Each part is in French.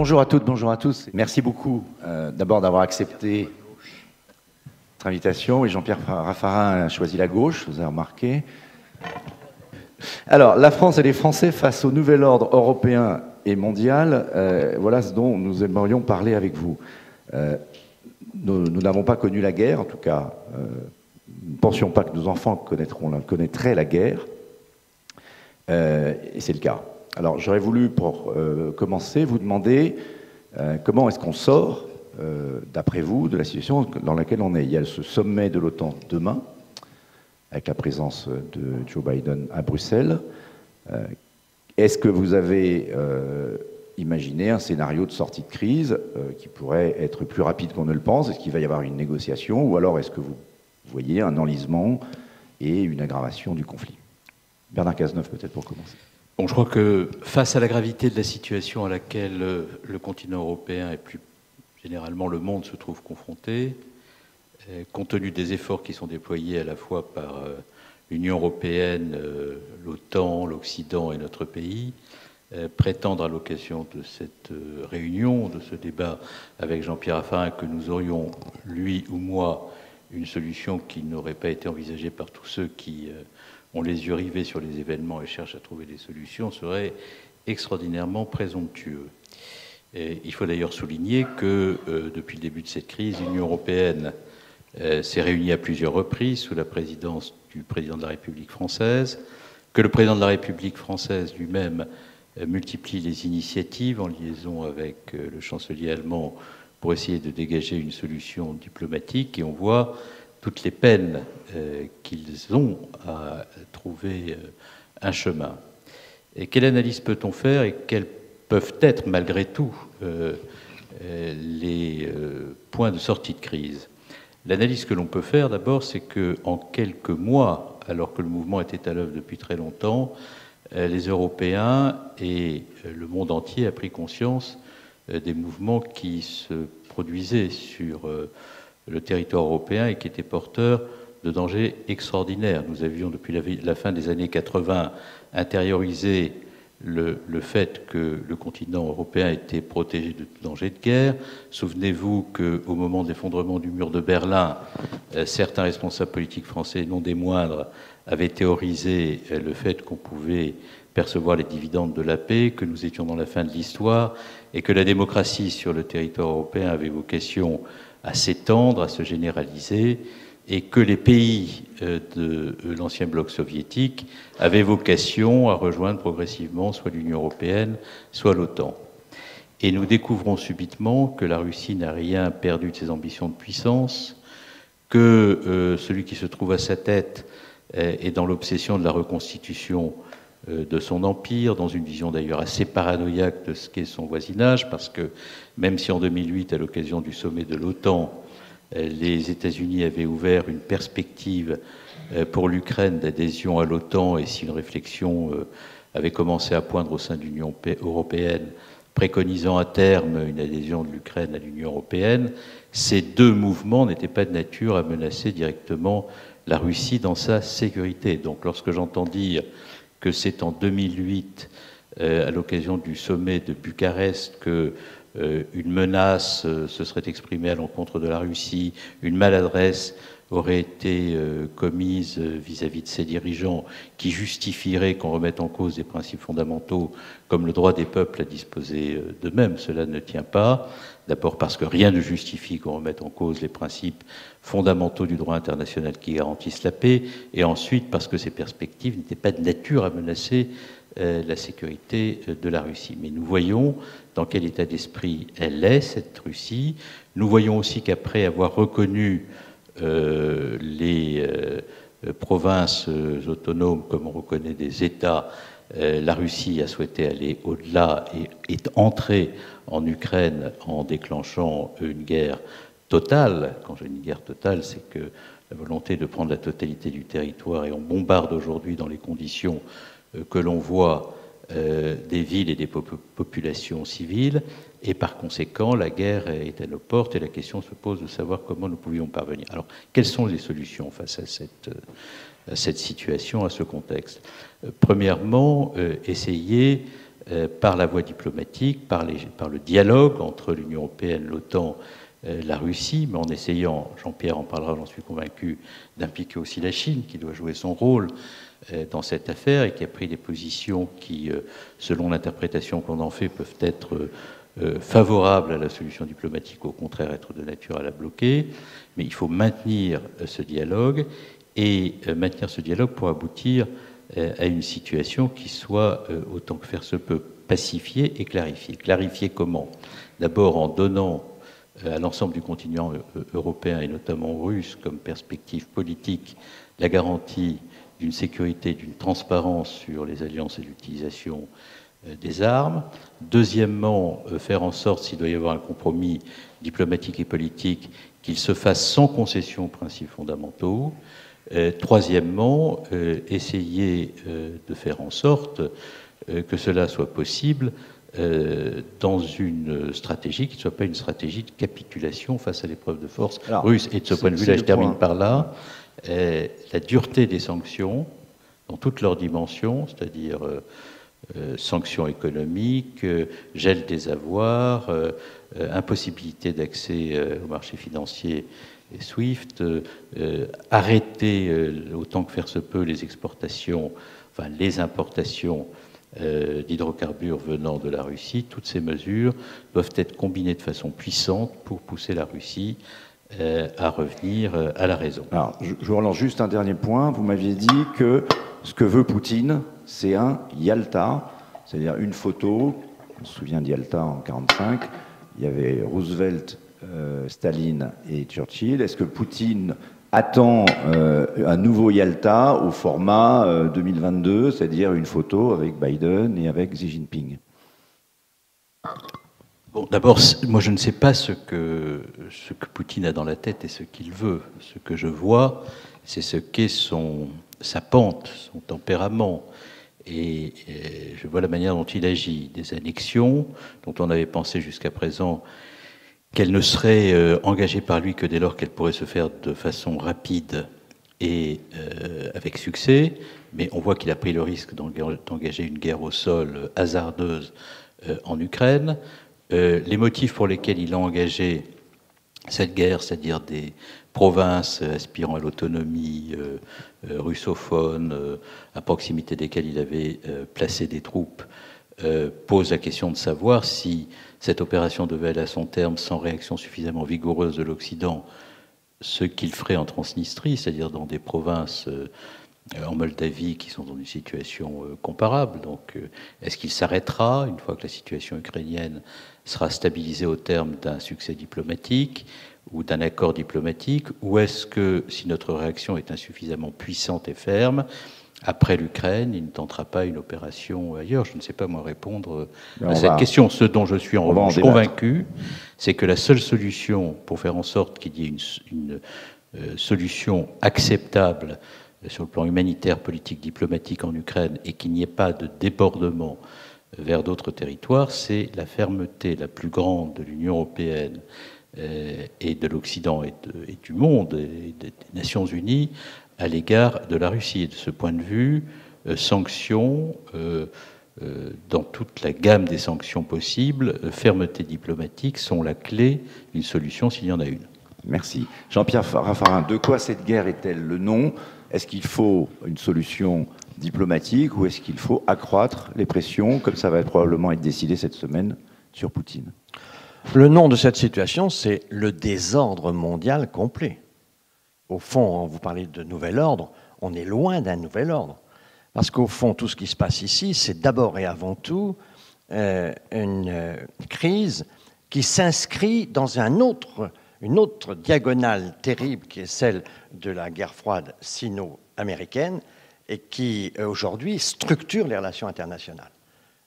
Bonjour à toutes, bonjour à tous. Merci beaucoup d'abord d'avoir accepté notre invitation. Et Jean-Pierre Raffarin a choisi la gauche, vous avez remarqué. Alors, la France et les Français face au nouvel ordre européen et mondial, voilà ce dont nous aimerions parler avec vous. Nous n'avons pas connu la guerre, en tout cas, nous ne pensions pas que nos enfants connaîtraient la guerre, et c'est le cas. Alors, j'aurais voulu, pour commencer, vous demander comment est-ce qu'on sort, d'après vous, de la situation dans laquelle on est. Il y a ce sommet de l'OTAN demain, avec la présence de Joe Biden à Bruxelles. Est-ce que vous avez imaginé un scénario de sortie de crise qui pourrait être plus rapide qu'on ne le pense? Est-ce qu'il va y avoir une négociation? Ou alors est-ce que vous voyez un enlisement et une aggravation du conflit? Bernard Cazeneuve, peut-être pour commencer. Bon, je crois que face à la gravité de la situation à laquelle le continent européen et plus généralement le monde se trouve confronté, compte tenu des efforts qui sont déployés à la fois par l'Union européenne, l'OTAN, l'Occident et notre pays, prétendre à l'occasion de cette réunion, de ce débat avec Jean-Pierre Raffarin, que nous aurions, lui ou moi, une solution qui n'aurait pas été envisagée par tous ceux qui ont les yeux rivés sur les événements et cherchent à trouver des solutions, serait extraordinairement présomptueux. Et il faut d'ailleurs souligner que depuis le début de cette crise, l'Union européenne s'est réunie à plusieurs reprises sous la présidence du président de la République française, que le président de la République française lui-même multiplie les initiatives en liaison avec le chancelier allemand pour essayer de dégager une solution diplomatique, et on voit toutes les peines qu'ils ont à trouver un chemin. Et quelle analyse peut-on faire et quels peuvent être, malgré tout, les points de sortie de crise? L'analyse que l'on peut faire, d'abord, c'est qu'en quelques mois, alors que le mouvement était à l'œuvre depuis très longtemps, les Européens et le monde entier a pris conscience des mouvements qui se produisaient sur le territoire européen et qui étaient porteurs de dangers extraordinaires. Nous avions, depuis la fin des années 80, intériorisé le fait que le continent européen était protégé de tout danger de guerre. Souvenez-vous qu'au moment de l'effondrement du mur de Berlin, certains responsables politiques français, non des moindres, avaient théorisé le fait qu'on pouvait percevoir les dividendes de la paix, que nous étions dans la fin de l'histoire et que la démocratie sur le territoire européen avait vocation à s'étendre, à se généraliser, et que les pays de l'ancien bloc soviétique avaient vocation à rejoindre progressivement soit l'Union européenne, soit l'OTAN. Et nous découvrons subitement que la Russie n'a rien perdu de ses ambitions de puissance, que celui qui se trouve à sa tête est dans l'obsession de la reconstitution de son empire, dans une vision d'ailleurs assez paranoïaque de ce qu'est son voisinage, parce que même si en 2008, à l'occasion du sommet de l'OTAN, les États-Unis avaient ouvert une perspective pour l'Ukraine d'adhésion à l'OTAN, et si une réflexion avait commencé à poindre au sein de l'Union européenne, préconisant à terme une adhésion de l'Ukraine à l'Union européenne, ces deux mouvements n'étaient pas de nature à menacer directement la Russie dans sa sécurité. Donc lorsque j'entends dire que c'est en 2008, à l'occasion du sommet de Bucarest, que une menace se serait exprimée à l'encontre de la Russie, une maladresse aurait été commise vis-à-vis de ses dirigeants qui justifierait qu'on remette en cause des principes fondamentaux comme le droit des peuples à disposer d'eux-mêmes. Cela ne tient pas. D'abord parce que rien ne justifie qu'on remette en cause les principes fondamentaux du droit international qui garantissent la paix, et ensuite parce que ces perspectives n'étaient pas de nature à menacer la sécurité de la Russie. Mais nous voyons dans quel état d'esprit elle est, cette Russie. Nous voyons aussi qu'après avoir reconnu les provinces autonomes comme on reconnaît des États, la Russie a souhaité aller au-delà et est entrée en Ukraine en déclenchant une guerre totale. Quand j'ai une guerre totale, c'est que la volonté de prendre la totalité du territoire, et on bombarde aujourd'hui dans les conditions que l'on voit des villes et des populations civiles, et par conséquent, la guerre est à nos portes et la question se pose de savoir comment nous pouvions parvenir. Alors, quelles sont les solutions face à cette situation, à ce contexte? Premièrement, essayer par la voie diplomatique, par le dialogue entre l'Union européenne, l'OTAN, la Russie, mais en essayant, Jean-Pierre en parlera, j'en suis convaincu, d'impliquer aussi la Chine, qui doit jouer son rôle dans cette affaire et qui a pris des positions qui, selon l'interprétation qu'on en fait, peuvent être favorables à la solution diplomatique, au contraire être de nature à la bloquer. Mais il faut maintenir ce dialogue et maintenir ce dialogue pour aboutir à une situation qui soit, autant que faire se peut, pacifiée et clarifiée. Clarifiée comment? D'abord en donnant à l'ensemble du continent européen et notamment russe comme perspective politique la garantie d'une sécurité, d'une transparence sur les alliances et l'utilisation des armes. Deuxièmement, faire en sorte, s'il doit y avoir un compromis diplomatique et politique, qu'il se fasse sans concession aux principes fondamentaux. Troisièmement, essayer de faire en sorte que cela soit possible dans une stratégie qui ne soit pas une stratégie de capitulation face à l'épreuve de force russe. Et de ce point de vue-là, je termine par là, la dureté des sanctions, dans toutes leurs dimensions, c'est-à-dire sanctions économiques, gel des avoirs, impossibilité d'accès au marché financier et SWIFT, arrêter autant que faire se peut les exportations, enfin les importations d'hydrocarbures venant de la Russie. Toutes ces mesures doivent être combinées de façon puissante pour pousser la Russie à revenir à la raison. Alors, je relance juste un dernier point. Vous m'aviez dit que ce que veut Poutine, c'est un Yalta, c'est-à-dire une photo. On se souvient d'Yalta en 1945. Il y avait Roosevelt, Staline et Churchill. Est-ce que Poutine attend un nouveau Yalta au format 2022, c'est-à-dire une photo avec Biden et avec Xi Jinping? Bon, d'abord, moi je ne sais pas ce que Poutine a dans la tête et ce qu'il veut. Ce que je vois, c'est ce qu'est sa pente, son tempérament. Et je vois la manière dont il agit. Des annexions dont on avait pensé jusqu'à présent qu'elles ne seraient engagées par lui que dès lors qu'elles pourraient se faire de façon rapide et avec succès. Mais on voit qu'il a pris le risque d'engager une guerre au sol hasardeuse en Ukraine. Les motifs pour lesquels il a engagé cette guerre, c'est-à-dire des provinces aspirant à l'autonomie russophone, à proximité desquelles il avait placé des troupes, pose la question de savoir si cette opération devait aller à son terme sans réaction suffisamment vigoureuse de l'Occident, ce qu'il ferait en Transnistrie, c'est-à-dire dans des provinces en Moldavie qui sont dans une situation comparable. Donc, est-ce qu'il s'arrêtera une fois que la situation ukrainienne sera stabilisée au terme d'un succès diplomatique ou d'un accord diplomatique, ou est-ce que, si notre réaction est insuffisamment puissante et ferme, après l'Ukraine, il ne tentera pas une opération ailleurs? Je ne sais pas, moi, répondre à cette question. Ce dont je suis en revanche convaincu, c'est que la seule solution pour faire en sorte qu'il y ait une solution acceptable sur le plan humanitaire, politique, diplomatique en Ukraine et qu'il n'y ait pas de débordement vers d'autres territoires, c'est la fermeté la plus grande de l'Union européenne et de l'Occident et du monde et des Nations Unies à l'égard de la Russie. Et de ce point de vue, sanctions, dans toute la gamme des sanctions possibles, fermeté diplomatique sont la clé d'une solution s'il y en a une. Merci. Jean-Pierre Raffarin, de quoi cette guerre est-elle le nom? Est-ce qu'il faut une solution diplomatique ou est-ce qu'il faut accroître les pressions, comme ça va probablement être décidé cette semaine sur Poutine? Le nom de cette situation, c'est le désordre mondial complet. Au fond, vous parlez de nouvel ordre, on est loin d'un nouvel ordre. Parce qu'au fond, tout ce qui se passe ici, c'est d'abord et avant tout une crise qui s'inscrit dans une autre diagonale terrible qui est celle de la guerre froide sino-américaine et qui, aujourd'hui, structure les relations internationales.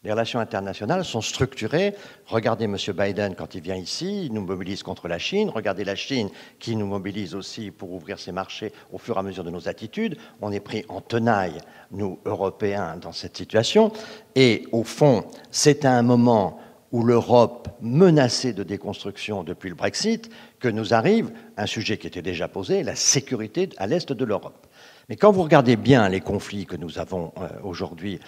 Les relations internationales sont structurées. Regardez M. Biden quand il vient ici, il nous mobilise contre la Chine. Regardez la Chine qui nous mobilise aussi pour ouvrir ses marchés au fur et à mesure de nos attitudes. On est pris en tenaille, nous, Européens, dans cette situation. Et au fond, c'est à un moment où l'Europe, menacée de déconstruction depuis le Brexit, que nous arrive un sujet qui était déjà posé, la sécurité à l'est de l'Europe. Mais quand vous regardez bien les conflits que nous avons aujourd'hui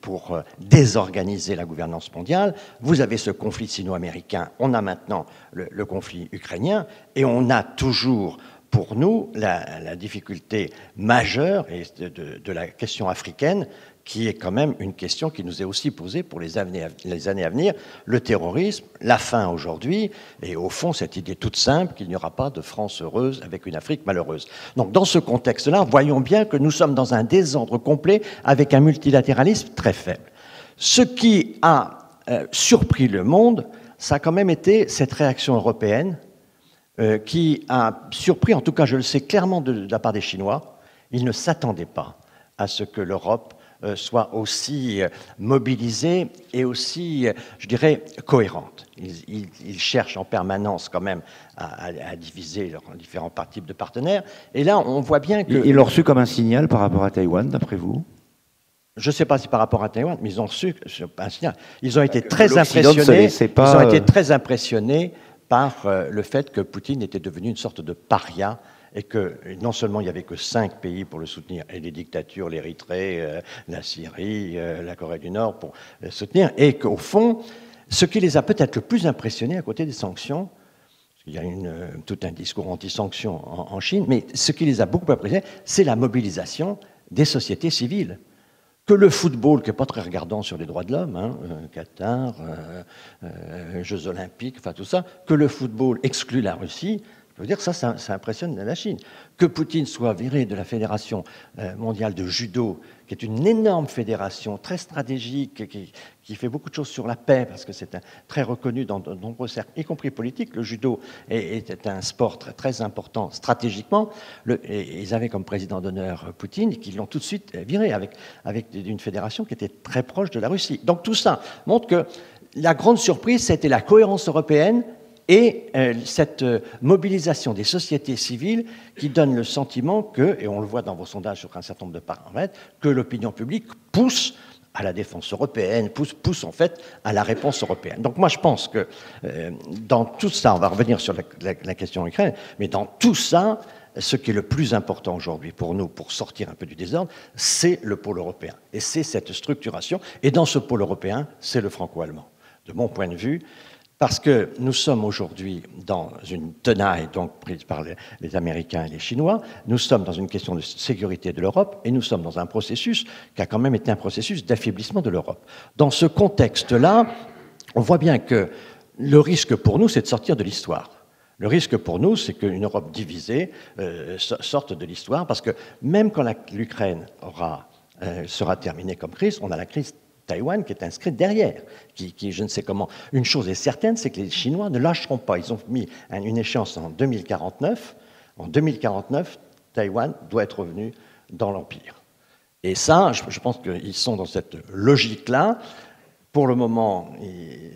pour désorganiser la gouvernance mondiale, vous avez ce conflit sino-américain, on a maintenant le conflit ukrainien, et on a toujours pour nous la difficulté majeure de la question africaine, qui est quand même une question qui nous est aussi posée pour les années à venir, le terrorisme, la faim aujourd'hui, et au fond cette idée toute simple qu'il n'y aura pas de France heureuse avec une Afrique malheureuse. Donc dans ce contexte-là, voyons bien que nous sommes dans un désordre complet avec un multilatéralisme très faible. Ce qui a surpris le monde, ça a quand même été cette réaction européenne qui a surpris, en tout cas je le sais clairement de la part des Chinois, ils ne s'attendaient pas à ce que l'Europe soit aussi mobilisée et aussi, je dirais, cohérente. Ils cherchent en permanence quand même à diviser leurs différents types de partenaires. Et là, on voit bien que... Ils l'ont reçu comme un signal par rapport à Taïwan, d'après vous? Je ne sais pas si par rapport à Taïwan, mais ils ont reçu un signal. Ils ont été très impressionnés. Ils ont été très impressionnés par le fait que Poutine était devenu une sorte de paria et que non seulement il n'y avait que 5 pays pour le soutenir, et les dictatures, l'Érythrée, la Syrie, la Corée du Nord pour le soutenir, et qu'au fond, ce qui les a peut-être le plus impressionnés à côté des sanctions, il y a tout un discours anti-sanctions en Chine, mais ce qui les a beaucoup impressionnés, c'est la mobilisation des sociétés civiles. Que le football, qui n'est pas très regardant sur les droits de l'homme, hein, Qatar, Jeux Olympiques, enfin tout ça, que le football exclut la Russie, je veux dire, ça impressionne la Chine. Que Poutine soit viré de la Fédération mondiale de judo, qui est une énorme fédération très stratégique, qui fait beaucoup de choses sur la paix, parce que c'est très reconnu dans de nombreux cercles, y compris politiques. Le judo est un sport très important stratégiquement. Et ils avaient comme président d'honneur Poutine, et qui l'ont tout de suite viré avec une fédération qui était très proche de la Russie. Donc tout ça montre que la grande surprise, c'était la cohérence européenne et cette mobilisation des sociétés civiles qui donne le sentiment que, et on le voit dans vos sondages sur un certain nombre de paramètres, que l'opinion publique pousse à la défense européenne, pousse en fait à la réponse européenne. Donc moi je pense que dans tout ça, on va revenir sur la question ukrainienne, mais dans tout ça, ce qui est le plus important aujourd'hui pour nous, pour sortir un peu du désordre, c'est le pôle européen. Et c'est cette structuration. Et dans ce pôle européen, c'est le franco-allemand. De mon point de vue, parce que nous sommes aujourd'hui dans une tenaille donc prise par les Américains et les Chinois, nous sommes dans une question de sécurité de l'Europe et nous sommes dans un processus qui a quand même été un processus d'affaiblissement de l'Europe. Dans ce contexte-là, on voit bien que le risque pour nous, c'est de sortir de l'histoire. Le risque pour nous, c'est qu'une Europe divisée sorte de l'histoire, parce que même quand l'Ukraine sera terminée comme crise, on a la crise Taïwan qui est inscrite derrière, qui je ne sais comment. Une chose est certaine, c'est que les Chinois ne lâcheront pas. Ils ont mis une échéance en 2049. En 2049, Taïwan doit être revenu dans l'Empire. Et ça, je pense qu'ils sont dans cette logique-là. Pour le moment,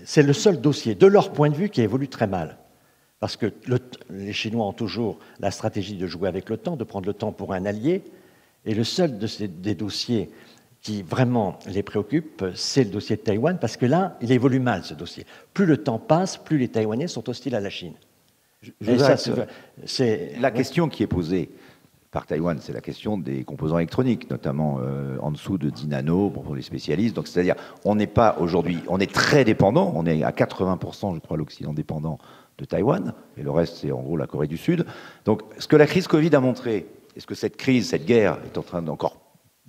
c'est le seul dossier, de leur point de vue, qui évolue très mal. Parce que les Chinois ont toujours la stratégie de jouer avec le temps, de prendre le temps pour un allié. Et le seul des dossiers qui vraiment les préoccupe, c'est le dossier de Taïwan, parce que là, il évolue mal, ce dossier. Plus le temps passe, plus les Taïwanais sont hostiles à la Chine. La question qui est posée par Taïwan, c'est la question des composants électroniques, notamment en dessous de 10 nano pour les spécialistes. Donc, c'est-à-dire, on n'est pas aujourd'hui, on est très dépendant, on est à 80%, je crois, l'Occident dépendant de Taïwan, et le reste, c'est en gros la Corée du Sud. Donc, ce que la crise Covid a montré, est-ce que cette crise, cette guerre est en train d'encore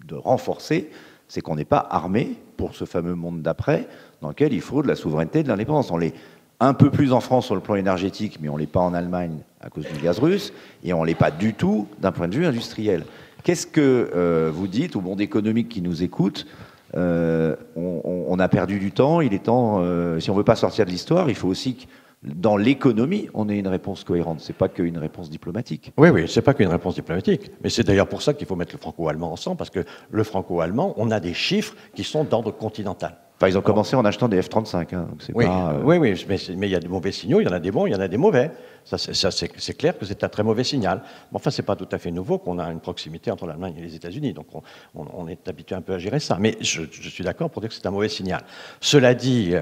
de renforcer, c'est qu'on n'est pas armé pour ce fameux monde d'après dans lequel il faut de la souveraineté et de l'indépendance. On l'est un peu plus en France sur le plan énergétique, mais on ne l'est pas en Allemagne à cause du gaz russe, et on ne l'est pas du tout d'un point de vue industriel. Qu'est-ce que vous dites au monde économique qui nous écoute? On a perdu du temps, il est temps, si on ne veut pas sortir de l'histoire, il faut aussi que dans l'économie, on ait une réponse cohérente. Ce n'est pas qu'une réponse diplomatique. Oui, ce n'est pas qu'une réponse diplomatique. Mais c'est d'ailleurs pour ça qu'il faut mettre le franco-allemand ensemble, parce que le franco-allemand, on a des chiffres qui sont d'ordre continental. Enfin, ils ont commencé en achetant des F-35. Hein, donc oui, pas, oui, mais il y a de mauvais signaux, il y en a des bons, il y en a des mauvais. C'est clair que c'est un très mauvais signal. Mais enfin, ce n'est pas tout à fait nouveau qu'on a une proximité entre l'Allemagne et les États-Unis. Donc, on est habitué un peu à gérer ça. Mais je suis d'accord pour dire que c'est un mauvais signal. Cela dit,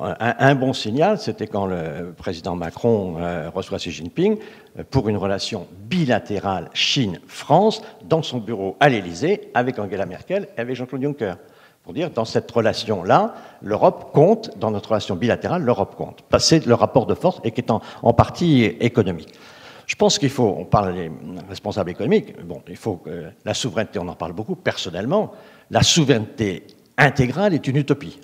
Un bon signal, c'était quand le président Macron reçoit Xi Jinping pour une relation bilatérale Chine-France dans son bureau à l'Élysée avec Angela Merkel et avec Jean-Claude Juncker. Pour dire, dans cette relation-là, l'Europe compte, dans notre relation bilatérale, l'Europe compte. C'est le rapport de force et qui est en partie économique. Je pense qu'il faut, on parle des responsables économiques, bon, il faut que la souveraineté, on en parle beaucoup, personnellement, la souveraineté intégrale est une utopie.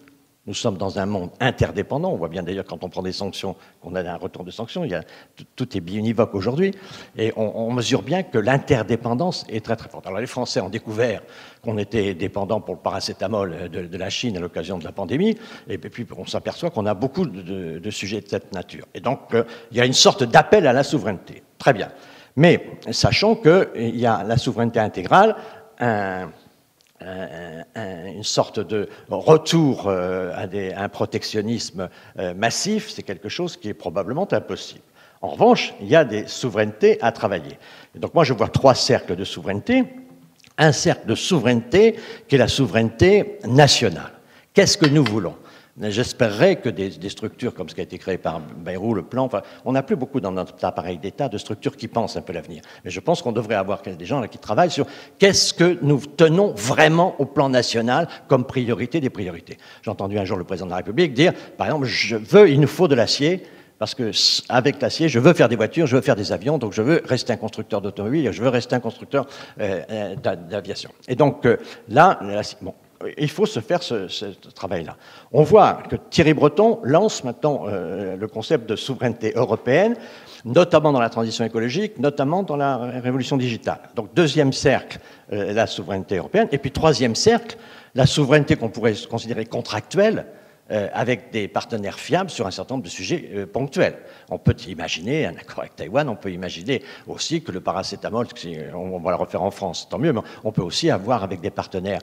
Nous sommes dans un monde interdépendant. On voit bien d'ailleurs quand on prend des sanctions, qu'on a un retour de sanctions. Tout est biunivoque aujourd'hui. Et on mesure bien que l'interdépendance est très très forte. Alors les Français ont découvert qu'on était dépendant pour le paracétamol de la Chine à l'occasion de la pandémie. Et puis on s'aperçoit qu'on a beaucoup de sujets de cette nature. Et donc il y a une sorte d'appel à la souveraineté. Très bien. Mais sachant qu'il y a la souveraineté intégrale, une sorte de retour à un protectionnisme massif, c'est quelque chose qui est probablement impossible. En revanche, il y a des souverainetés à travailler. Et donc moi, je vois 3 cercles de souveraineté. Un cercle de souveraineté qui est la souveraineté nationale. Qu'est-ce que nous voulons ? J'espérerais que des structures comme ce qui a été créé par Bayrou, le plan, enfin, on n'a plus beaucoup dans notre appareil d'État de structures qui pensent un peu l'avenir. Mais je pense qu'on devrait avoir des gens là qui travaillent sur qu'est-ce que nous tenons vraiment au plan national comme priorité des priorités. J'ai entendu un jour le président de la République dire, par exemple, il nous faut de l'acier, parce que avec l'acier, je veux faire des voitures, je veux faire des avions, donc je veux rester un constructeur d'automobile, je veux rester un constructeur d'aviation. Et donc là, bon, il faut se faire ce travail-là. On voit que Thierry Breton lance maintenant le concept de souveraineté européenne, notamment dans la transition écologique, notamment dans la révolution digitale. Donc deuxième cercle, la souveraineté européenne, et puis troisième cercle, la souveraineté qu'on pourrait considérer contractuelle, avec des partenaires fiables sur un certain nombre de sujets ponctuels. On peut imaginer un accord avec Taïwan, on peut imaginer aussi que le paracétamol, on va le refaire en France, tant mieux, mais on peut aussi avoir avec des partenaires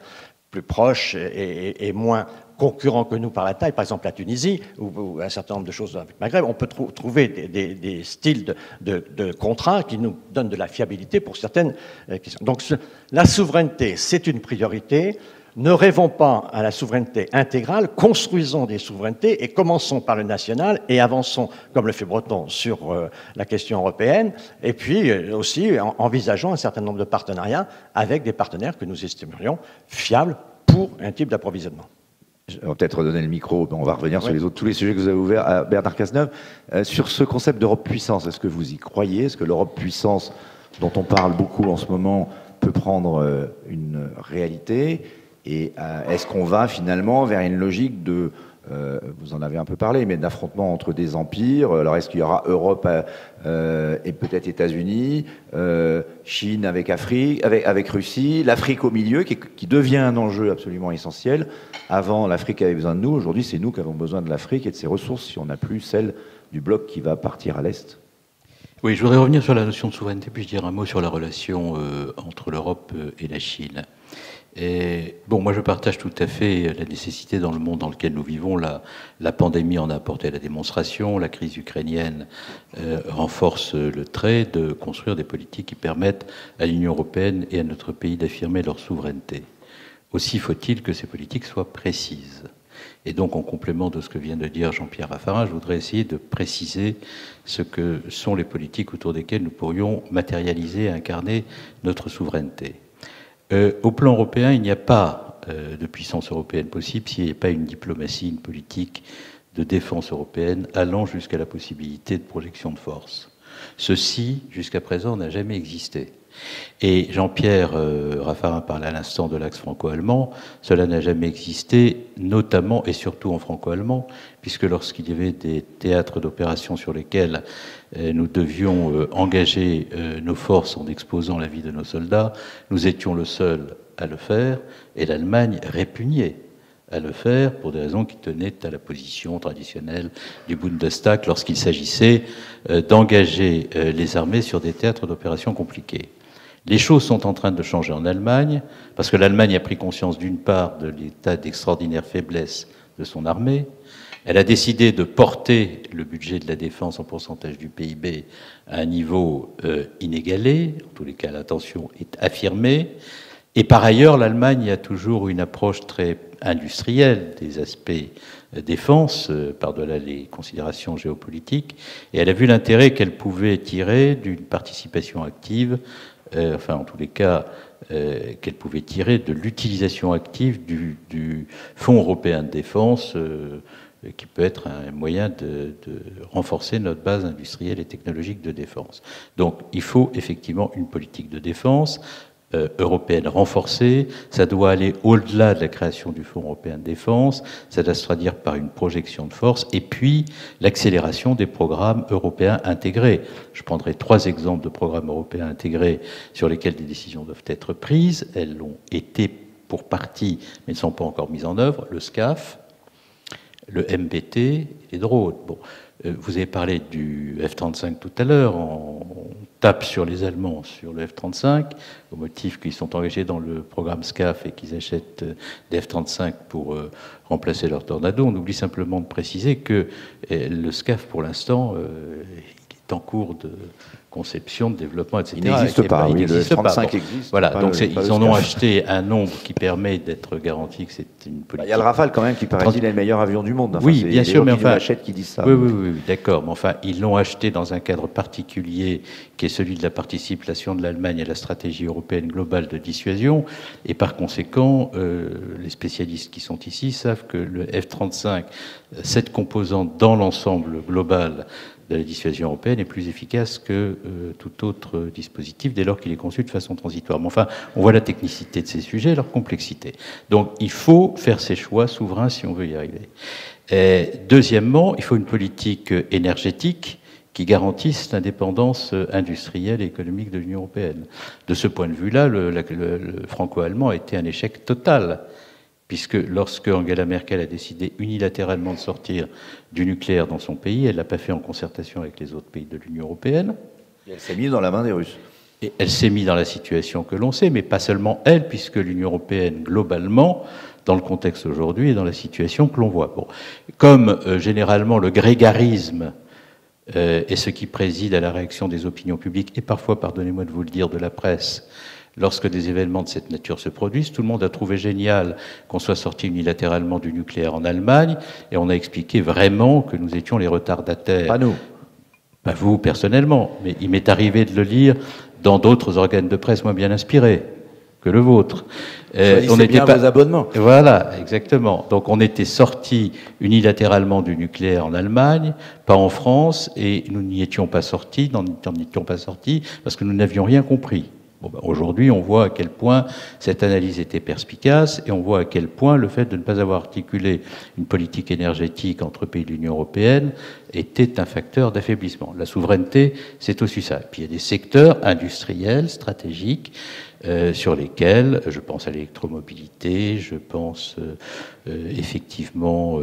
plus proches et moins concurrents que nous par la taille, par exemple la Tunisie, ou un certain nombre de choses avec le Maghreb, on peut trouver des styles de contrats qui nous donnent de la fiabilité pour certaines questions. Donc la souveraineté, c'est une priorité. Ne rêvons pas à la souveraineté intégrale, construisons des souverainetés et commençons par le national et avançons, comme le fait Breton, sur la question européenne, et puis aussi envisageons un certain nombre de partenariats avec des partenaires que nous estimerions fiables pour un type d'approvisionnement. On va peut-être redonner le micro, on va revenir sur tous les sujets que vous avez ouverts à Bernard Cazeneuve. Sur ce concept d'Europe puissance, est-ce que vous y croyez? Est-ce que l'Europe puissance, dont on parle beaucoup en ce moment, peut prendre une réalité? Et est-ce qu'on va finalement vers une logique de, vous en avez un peu parlé, mais d'affrontement entre des empires? Alors est-ce qu'il y aura Europe et peut-être États-Unis, Chine avec Afrique, avec Russie, l'Afrique au milieu, qui devient un enjeu absolument essentiel. Avant, l'Afrique avait besoin de nous. Aujourd'hui, c'est nous qui avons besoin de l'Afrique et de ses ressources si on n'a plus celle du bloc qui va partir à l'Est. Oui, je voudrais revenir sur la notion de souveraineté, puis dire un mot sur la relation entre l'Europe et la Chine. Et bon, moi je partage tout à fait la nécessité dans le monde dans lequel nous vivons. La pandémie en a apporté la démonstration, la crise ukrainienne renforce le trait de construire des politiques qui permettent à l'Union européenne et à notre pays d'affirmer leur souveraineté. Aussi faut-il que ces politiques soient précises. Et donc, en complément de ce que vient de dire Jean-Pierre Raffarin, je voudrais essayer de préciser ce que sont les politiques autour desquelles nous pourrions matérialiser et incarner notre souveraineté. Au plan européen, il n'y a pas de puissance européenne possible s'il n'y a pas une diplomatie, une politique de défense européenne allant jusqu'à la possibilité de projection de force. Ceci, jusqu'à présent, n'a jamais existé. Et Jean-Pierre Raffarin parlait à l'instant de l'axe franco-allemand. Cela n'a jamais existé, notamment et surtout en franco-allemand, puisque lorsqu'il y avait des théâtres d'opération sur lesquels nous devions engager nos forces en exposant la vie de nos soldats, nous étions le seul à le faire, et l'Allemagne répugnait à le faire pour des raisons qui tenaient à la position traditionnelle du Bundestag lorsqu'il s'agissait d'engager les armées sur des théâtres d'opération compliqués. Les choses sont en train de changer en Allemagne, parce que l'Allemagne a pris conscience d'une part de l'état d'extraordinaire faiblesse de son armée. Elle a décidé de porter le budget de la défense en pourcentage du PIB à un niveau inégalé. En tous les cas, la tension est affirmée. Et par ailleurs, l'Allemagne a toujours une approche très industrielle des aspects défense, par-delà les considérations géopolitiques, et elle a vu l'intérêt qu'elle pouvait tirer d'une participation active, enfin en tous les cas, qu'elle pouvait tirer de l'utilisation active du Fonds européen de défense, qui peut être un moyen de renforcer notre base industrielle et technologique de défense. Donc il faut effectivement une politique de défense européenne renforcée. Ça doit aller au-delà de la création du Fonds européen de défense, ça doit se traduire par une projection de force, et puis l'accélération des programmes européens intégrés. Je prendrai 3 exemples de programmes européens intégrés sur lesquels des décisions doivent être prises. Elles l'ont été pour partie, mais ne sont pas encore mises en œuvre. Le SCAF, le MBT et les drones. Bon, vous avez parlé du F-35 tout à l'heure. On tape sur les Allemands sur le F-35 au motif qu'ils sont engagés dans le programme SCAF et qu'ils achètent des F-35 pour remplacer leurs Tornado. On oublie simplement de préciser que le SCAF, pour l'instant, il est en cours de conception, de développement, etc. Il n'existe pas, oui, le F-35 existe. Voilà, donc ils en ont acheté un nombre qui permet d'être garanti que c'est une politique. Il y a le Rafale quand même qui paraît-il est le meilleur avion du monde. Enfin, oui, bien sûr, mais enfin, qui disent ça. Oui, d'accord, mais enfin, ils l'ont acheté dans un cadre particulier qui est celui de la participation de l'Allemagne à la stratégie européenne globale de dissuasion, et par conséquent, les spécialistes qui sont ici savent que le F-35, cette composante dans l'ensemble global de la dissuasion européenne est plus efficace que tout autre dispositif dès lors qu'il est conçu de façon transitoire. Mais enfin, on voit la technicité de ces sujets et leur complexité. Donc, il faut faire ses choix souverains si on veut y arriver. Deuxièmement, il faut une politique énergétique qui garantisse l'indépendance industrielle et économique de l'Union européenne. De ce point de vue-là, le franco-allemand a été un échec total, puisque lorsque Angela Merkel a décidé unilatéralement de sortir du nucléaire dans son pays, elle ne l'a pas fait en concertation avec les autres pays de l'Union européenne. Et elle s'est mise dans la main des Russes. Et elle s'est mise dans la situation que l'on sait, mais pas seulement elle, puisque l'Union européenne, globalement, dans le contexte aujourd'hui, est dans la situation que l'on voit. Bon. Comme généralement le grégarisme est ce qui préside à la réaction des opinions publiques, et parfois, pardonnez-moi de vous le dire, de la presse, lorsque des événements de cette nature se produisent, tout le monde a trouvé génial qu'on soit sorti unilatéralement du nucléaire en Allemagne, et on a expliqué vraiment que nous étions les retardataires. Pas nous. Pas vous, personnellement, mais il m'est arrivé de le lire dans d'autres organes de presse moins bien inspirés que le vôtre. On n'était pas vos abonnements. Voilà, exactement. Donc on était sortis unilatéralement du nucléaire en Allemagne, pas en France, et nous n'y étions pas sortis, parce que nous n'avions rien compris. Bon, ben, aujourd'hui, on voit à quel point cette analyse était perspicace, et on voit à quel point le fait de ne pas avoir articulé une politique énergétique entre pays de l'Union européenne était un facteur d'affaiblissement. La souveraineté, c'est aussi ça. Et puis il y a des secteurs industriels, stratégiques, sur lesquels, je pense à l'électromobilité, je pense effectivement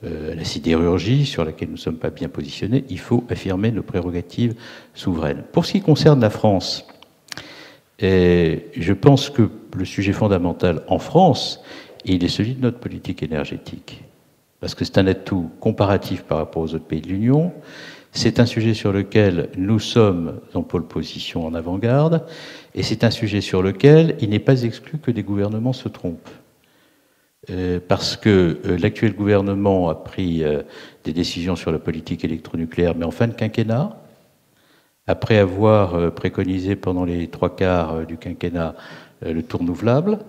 à la sidérurgie, sur laquelle nous ne sommes pas bien positionnés. Il faut affirmer nos prérogatives souveraines. Pour ce qui concerne la France, je pense que le sujet fondamental en France, il est celui de notre politique énergétique. Parce que c'est un atout comparatif par rapport aux autres pays de l'Union. C'est un sujet sur lequel nous sommes en pole position, en avant-garde, et c'est un sujet sur lequel il n'est pas exclu que des gouvernements se trompent. Parce que l'actuel gouvernement a pris des décisions sur la politique électronucléaire, mais en fin de quinquennat, après avoir préconisé pendant les 3/4 du quinquennat le tout renouvelable,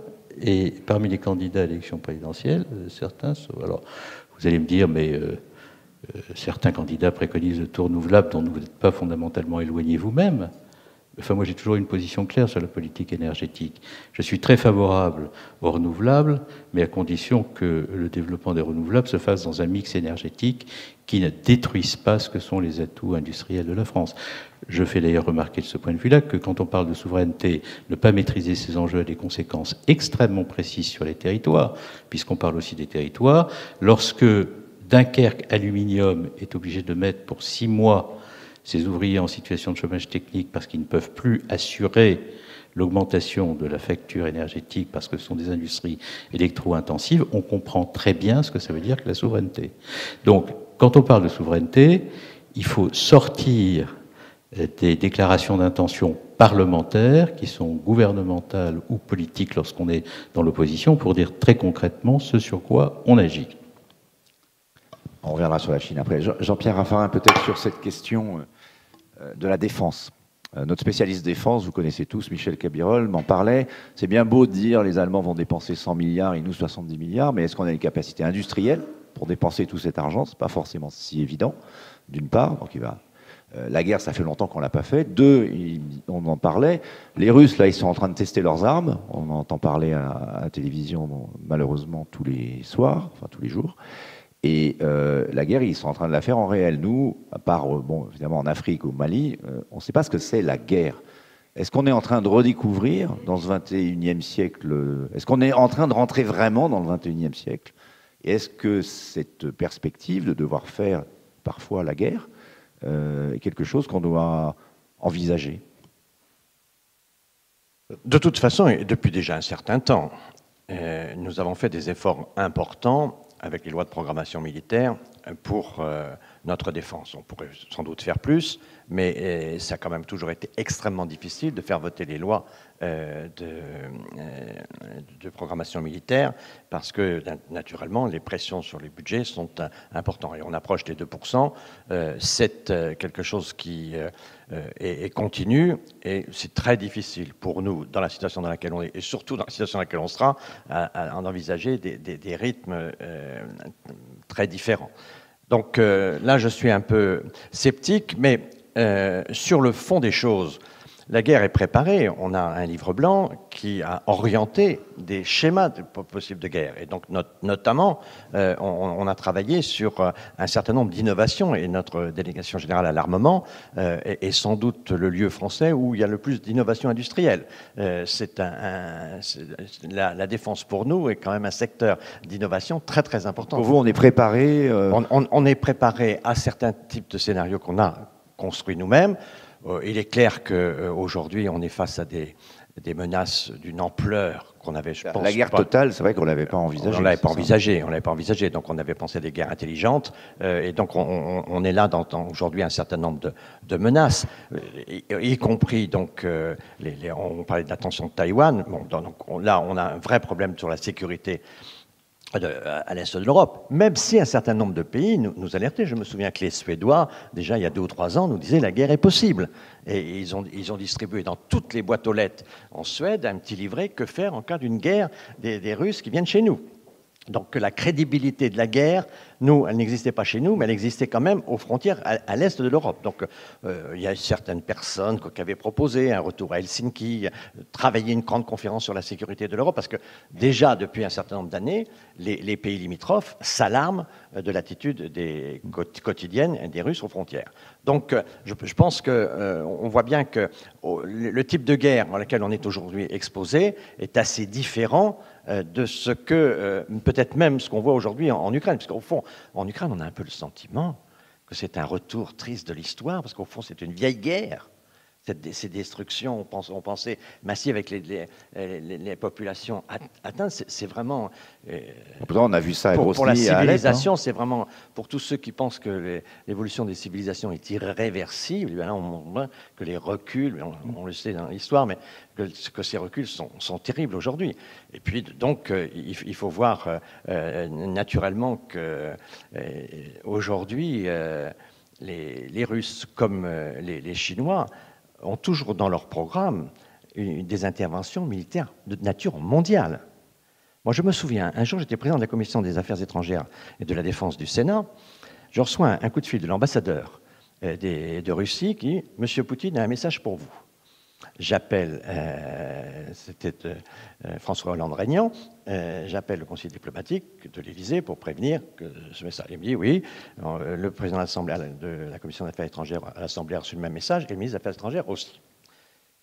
et parmi les candidats à l'élection présidentielle, certains sont... Alors, vous allez me dire, mais certains candidats préconisent le tout renouvelable dont vous n'êtes pas fondamentalement éloigné vous-même. Enfin, moi, j'ai toujours une position claire sur la politique énergétique. Je suis très favorable aux renouvelables, mais à condition que le développement des renouvelables se fasse dans un mix énergétique qui ne détruise pas ce que sont les atouts industriels de la France. Je fais d'ailleurs remarquer de ce point de vue-là que quand on parle de souveraineté, ne pas maîtriser ces enjeux a des conséquences extrêmement précises sur les territoires, puisqu'on parle aussi des territoires. Lorsque Dunkerque Aluminium est obligé de mettre pour 6 mois ces ouvriers en situation de chômage technique parce qu'ils ne peuvent plus assurer l'augmentation de la facture énergétique parce que ce sont des industries électro-intensives, on comprend très bien ce que ça veut dire que la souveraineté. Donc, quand on parle de souveraineté, il faut sortir des déclarations d'intention parlementaires qui sont gouvernementales ou politiques lorsqu'on est dans l'opposition pour dire très concrètement ce sur quoi on agit. On reviendra sur la Chine après. Jean-Pierre Raffarin, peut-être sur cette question de la défense. Notre spécialiste défense, vous connaissez tous, Michel Cabirol, m'en parlait. C'est bien beau de dire les Allemands vont dépenser 100 milliards et nous 70 milliards, mais est-ce qu'on a les capacités industrielles pour dépenser tout cet argent? C'est pas forcément si évident, d'une part. Donc la guerre, ça fait longtemps qu'on l'a pas fait. Deux, on en parlait. Les Russes, là, ils sont en train de tester leurs armes. On entend parler à la télévision, malheureusement, tous les soirs, enfin tous les jours. Et la guerre, ils sont en train de la faire en réel. Nous, à part, bon, évidemment, en Afrique, au Mali, on ne sait pas ce que c'est la guerre. Est-ce qu'on est en train de redécouvrir dans ce 21e siècle, est-ce qu'on est en train de rentrer vraiment dans le 21e siècle? Et est-ce que cette perspective de devoir faire parfois la guerre est quelque chose qu'on doit envisager? De toute façon, et depuis déjà un certain temps, nous avons fait des efforts importants avec les lois de programmation militaire pour notre défense. On pourrait sans doute faire plus, mais ça a quand même toujours été extrêmement difficile de faire voter les lois de programmation militaire parce que, naturellement, les pressions sur les budgets sont importantes. Et on approche des 2%. C'est quelque chose qui est continu et c'est très difficile pour nous, dans la situation dans laquelle on est, et surtout dans la situation dans laquelle on sera, à envisager des rythmes très différents. Donc là, je suis un peu sceptique, mais sur le fond des choses, la guerre est préparée. On a un livre blanc qui a orienté des schémas possibles de guerre. Et donc, notamment, on a travaillé sur un certain nombre d'innovations. Et notre délégation générale à l'armement est sans doute le lieu français où il y a le plus d'innovation industrielle. La défense, pour nous, est quand même un secteur d'innovation très, très important. Pour vous, on est préparé On est préparé à certains types de scénarios qu'on a construits nous-mêmes. Il est clair qu'aujourd'hui, on est face à des menaces d'une ampleur qu'on avait, je pense... La guerre totale, c'est vrai qu'on ne l'avait pas envisagée. On ne l'avait pas envisagé, donc on avait pensé à des guerres intelligentes, et donc on est là dans aujourd'hui un certain nombre de menaces, y compris, donc, on parlait de la tension de Taïwan. Bon, donc, là, on a un vrai problème sur la sécurité à l'est de l'Europe, même si un certain nombre de pays nous alertaient. Je me souviens que les Suédois, déjà il y a 2 ou 3 ans, nous disaient la guerre est possible. Et ils ont distribué dans toutes les boîtes aux lettres en Suède un petit livret, que faire en cas d'une guerre des Russes qui viennent chez nous. Donc la crédibilité de la guerre, nous, elle n'existait pas chez nous, mais elle existait quand même aux frontières à l'est de l'Europe. Donc il y a certaines personnes qui avaient proposé un retour à Helsinki, travailler une grande conférence sur la sécurité de l'Europe, parce que déjà depuis un certain nombre d'années, les pays limitrophes s'alarment de l'attitude quotidienne des Russes aux frontières. Donc je pense qu'on voit bien que le type de guerre dans laquelle on est aujourd'hui exposé est assez différent de ce que, peut-être même ce qu'on voit aujourd'hui en Ukraine. Parce qu'au fond, en Ukraine, on a un peu le sentiment que c'est un retour triste de l'histoire, parce qu'au fond, c'est une vieille guerre. Ces destructions, on pensait massives avec les populations atteintes, c'est vraiment... Pourtant, on a vu ça pour la civilisation, c'est vraiment... Pour tous ceux qui pensent que l'évolution des civilisations est irréversible, là, on montre que les reculs, on le sait dans l'histoire, mais que ces reculs sont terribles aujourd'hui. Et puis, donc, il faut voir naturellement qu'aujourd'hui, les Russes comme les Chinois ont toujours dans leur programme des interventions militaires de nature mondiale. Moi, je me souviens, un jour, j'étais président de la Commission des Affaires étrangères et de la Défense du Sénat. Je reçois un coup de fil de l'ambassadeur de Russie qui dit « Monsieur Poutine a un message pour vous ». J'appelle, c'était François Hollande-Régnant, j'appelle le conseiller diplomatique de l'Élysée pour prévenir que ce message. Il me dit oui, le président de la Commission des Affaires étrangères à l'Assemblée a reçu le même message et le ministre des Affaires étrangères aussi.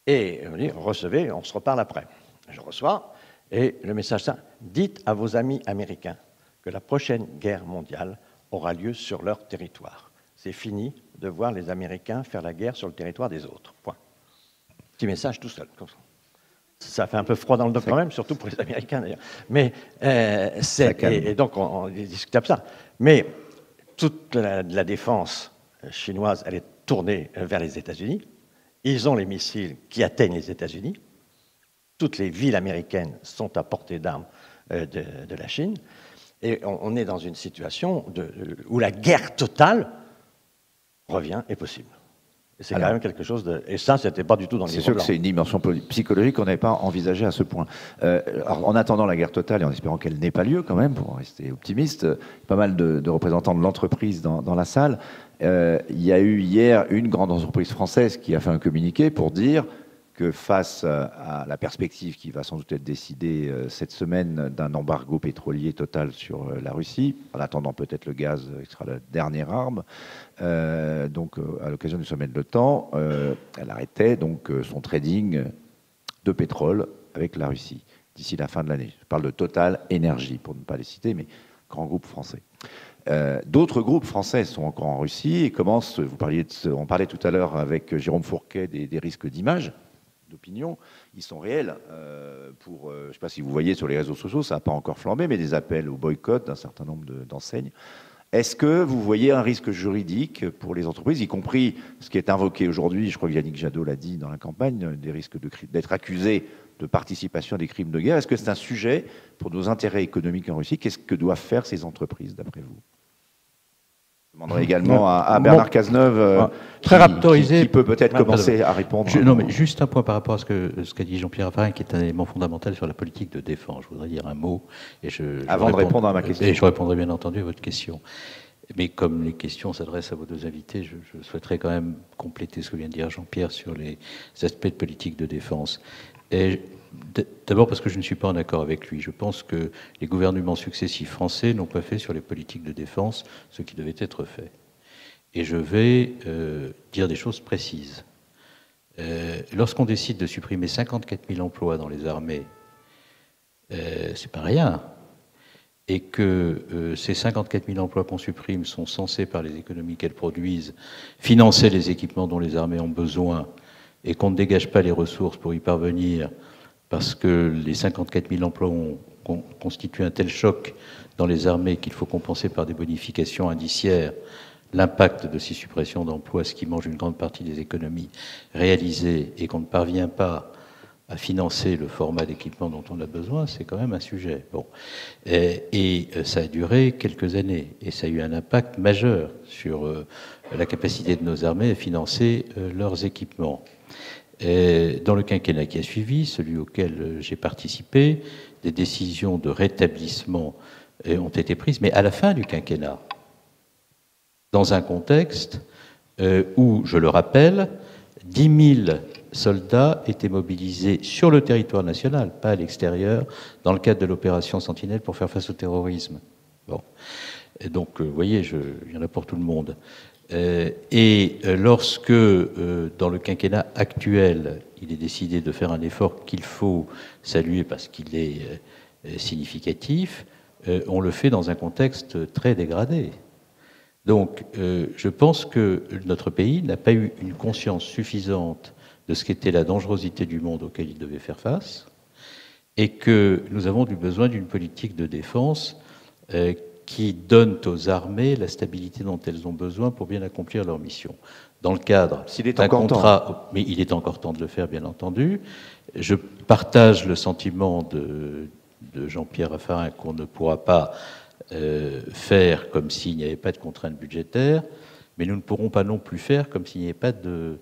Et on me dit recevez, on se reparle après. Je reçois et le message ça, dites à vos amis américains que la prochaine guerre mondiale aura lieu sur leur territoire. C'est fini de voir les Américains faire la guerre sur le territoire des autres. Point. Petit message tout seul, comme ça. Ça fait un peu froid dans le dos quand même, surtout pour les Américains d'ailleurs. Mais et donc on discute de ça. Mais toute la défense chinoise, elle est tournée vers les États-Unis. Ils ont les missiles qui atteignent les États-Unis. Toutes les villes américaines sont à portée d'armes de la Chine. Et on est dans une situation où la guerre totale est possible. Et c'est quand même quelque chose de... Et ça, c'était pas du tout dans le livre blanc. C'est sûr que c'est une dimension psychologique qu'on n'avait pas envisagée à ce point. Alors, en attendant la guerre totale et en espérant qu'elle n'ait pas lieu quand même, pour rester optimiste, pas mal de représentants de l'entreprise dans la salle. Il y a eu hier une grande entreprise française qui a fait un communiqué pour dire que face à la perspective qui va sans doute être décidée cette semaine d'un embargo pétrolier total sur la Russie, en attendant peut-être le gaz qui sera la dernière arme, donc à l'occasion du sommet de l'OTAN, elle arrêtait donc son trading de pétrole avec la Russie d'ici la fin de l'année. Je parle de Total Énergie, pour ne pas les citer, mais grand groupe français. D'autres groupes français sont encore en Russie et commencent, on parlait tout à l'heure avec Jérôme Fourquet des risques d'image, d'opinion, ils sont réels. Je ne sais pas si vous voyez sur les réseaux sociaux, ça n'a pas encore flambé, mais des appels au boycott d'un certain nombre d'enseignes. Est-ce que vous voyez un risque juridique pour les entreprises, y compris ce qui est invoqué aujourd'hui, je crois que Yannick Jadot l'a dit dans la campagne, des risques d'être accusé de participation à des crimes de guerre? Est-ce que c'est un sujet pour nos intérêts économiques en Russie? Qu'est-ce que doivent faire ces entreprises, d'après vous? Je demanderai également à Bernard Cazeneuve, qui peut peut-être commencer à répondre. Non, mais juste un point par rapport à ce qu'a dit Jean-Pierre Raffarin, qui est un élément fondamental sur la politique de défense. Je voudrais dire un mot. Avant de répondre à ma question. Et je répondrai bien entendu à votre question. Mais comme les questions s'adressent à vos deux invités, je souhaiterais quand même compléter ce que vient de dire Jean-Pierre sur les aspects de politique de défense. D'abord parce que je ne suis pas en accord avec lui. Je pense que les gouvernements successifs français n'ont pas fait sur les politiques de défense ce qui devait être fait. Et je vais dire des choses précises. Lorsqu'on décide de supprimer 54 000 emplois dans les armées, c'est pas rien. Et que ces 54 000 emplois qu'on supprime sont censés, par les économies qu'elles produisent, financer les équipements dont les armées ont besoin, et qu'on ne dégage pas les ressources pour y parvenir, parce que les 54 000 emplois ont constitué un tel choc dans les armées qu'il faut compenser par des bonifications indiciaires l'impact de ces suppressions d'emplois, ce qui mange une grande partie des économies réalisées, et qu'on ne parvient pas à financer le format d'équipement dont on a besoin, c'est quand même un sujet. Bon. Et ça a duré quelques années, et ça a eu un impact majeur sur la capacité de nos armées à financer leurs équipements. Dans le quinquennat qui a suivi, celui auquel j'ai participé, des décisions de rétablissement ont été prises, mais à la fin du quinquennat, dans un contexte où, je le rappelle, 10 000 soldats étaient mobilisés sur le territoire national, pas à l'extérieur, dans le cadre de l'opération Sentinelle pour faire face au terrorisme. Bon. Et donc, vous voyez, il y en a pour tout le monde. Lorsque, dans le quinquennat actuel, il est décidé de faire un effort qu'il faut saluer parce qu'il est significatif, on le fait dans un contexte très dégradé. Donc, je pense que notre pays n'a pas eu une conscience suffisante de ce qu'était la dangerosité du monde auquel il devait faire face, et que nous avons besoin d'une politique de défense qui donne aux armées la stabilité dont elles ont besoin pour bien accomplir leur mission. Dans le cadre d'un contrat, mais il est encore temps de le faire, bien entendu. Je partage le sentiment de Jean-Pierre Raffarin qu'on ne pourra pas faire comme s'il n'y avait pas de contraintes budgétaires, mais nous ne pourrons pas non plus faire comme s'il n'y avait pas de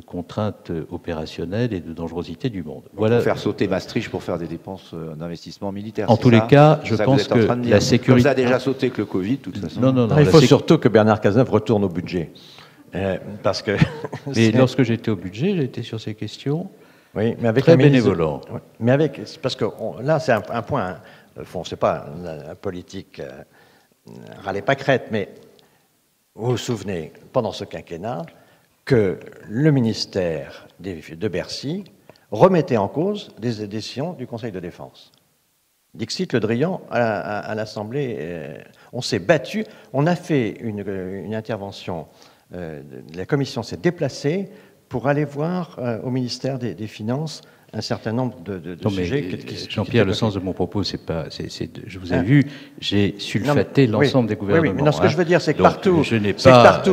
contraintes opérationnelles et de dangerosité du monde. Voilà. Faire sauter Maastricht pour faire des dépenses d'investissement militaire. En tous les cas, je pense que la sécurité... Comme ça a déjà sauté que le Covid, de toute façon. Non, il faut surtout que Bernard Cazeneuve retourne au budget. Parce que... Mais lorsque j'étais au budget, j'étais sur ces questions oui, mais avec très bénévolant. Oui, mais avec... Parce que là, c'est un point... Bon, c'est pas la politique râlez pas crête, mais vous vous souvenez, pendant ce quinquennat, que le ministère de Bercy remettait en cause des décisions du Conseil de défense. Dixit Le Drian à l'Assemblée, on s'est battu, on a fait une intervention, la commission s'est déplacée pour aller voir au ministère des Finances un certain nombre de sujets. Jean-Pierre, le sens de mon propos, c'est pas... je vous ai vu, j'ai sulfaté l'ensemble des gouvernements. Oui, mais non, ce que je veux dire, c'est que partout...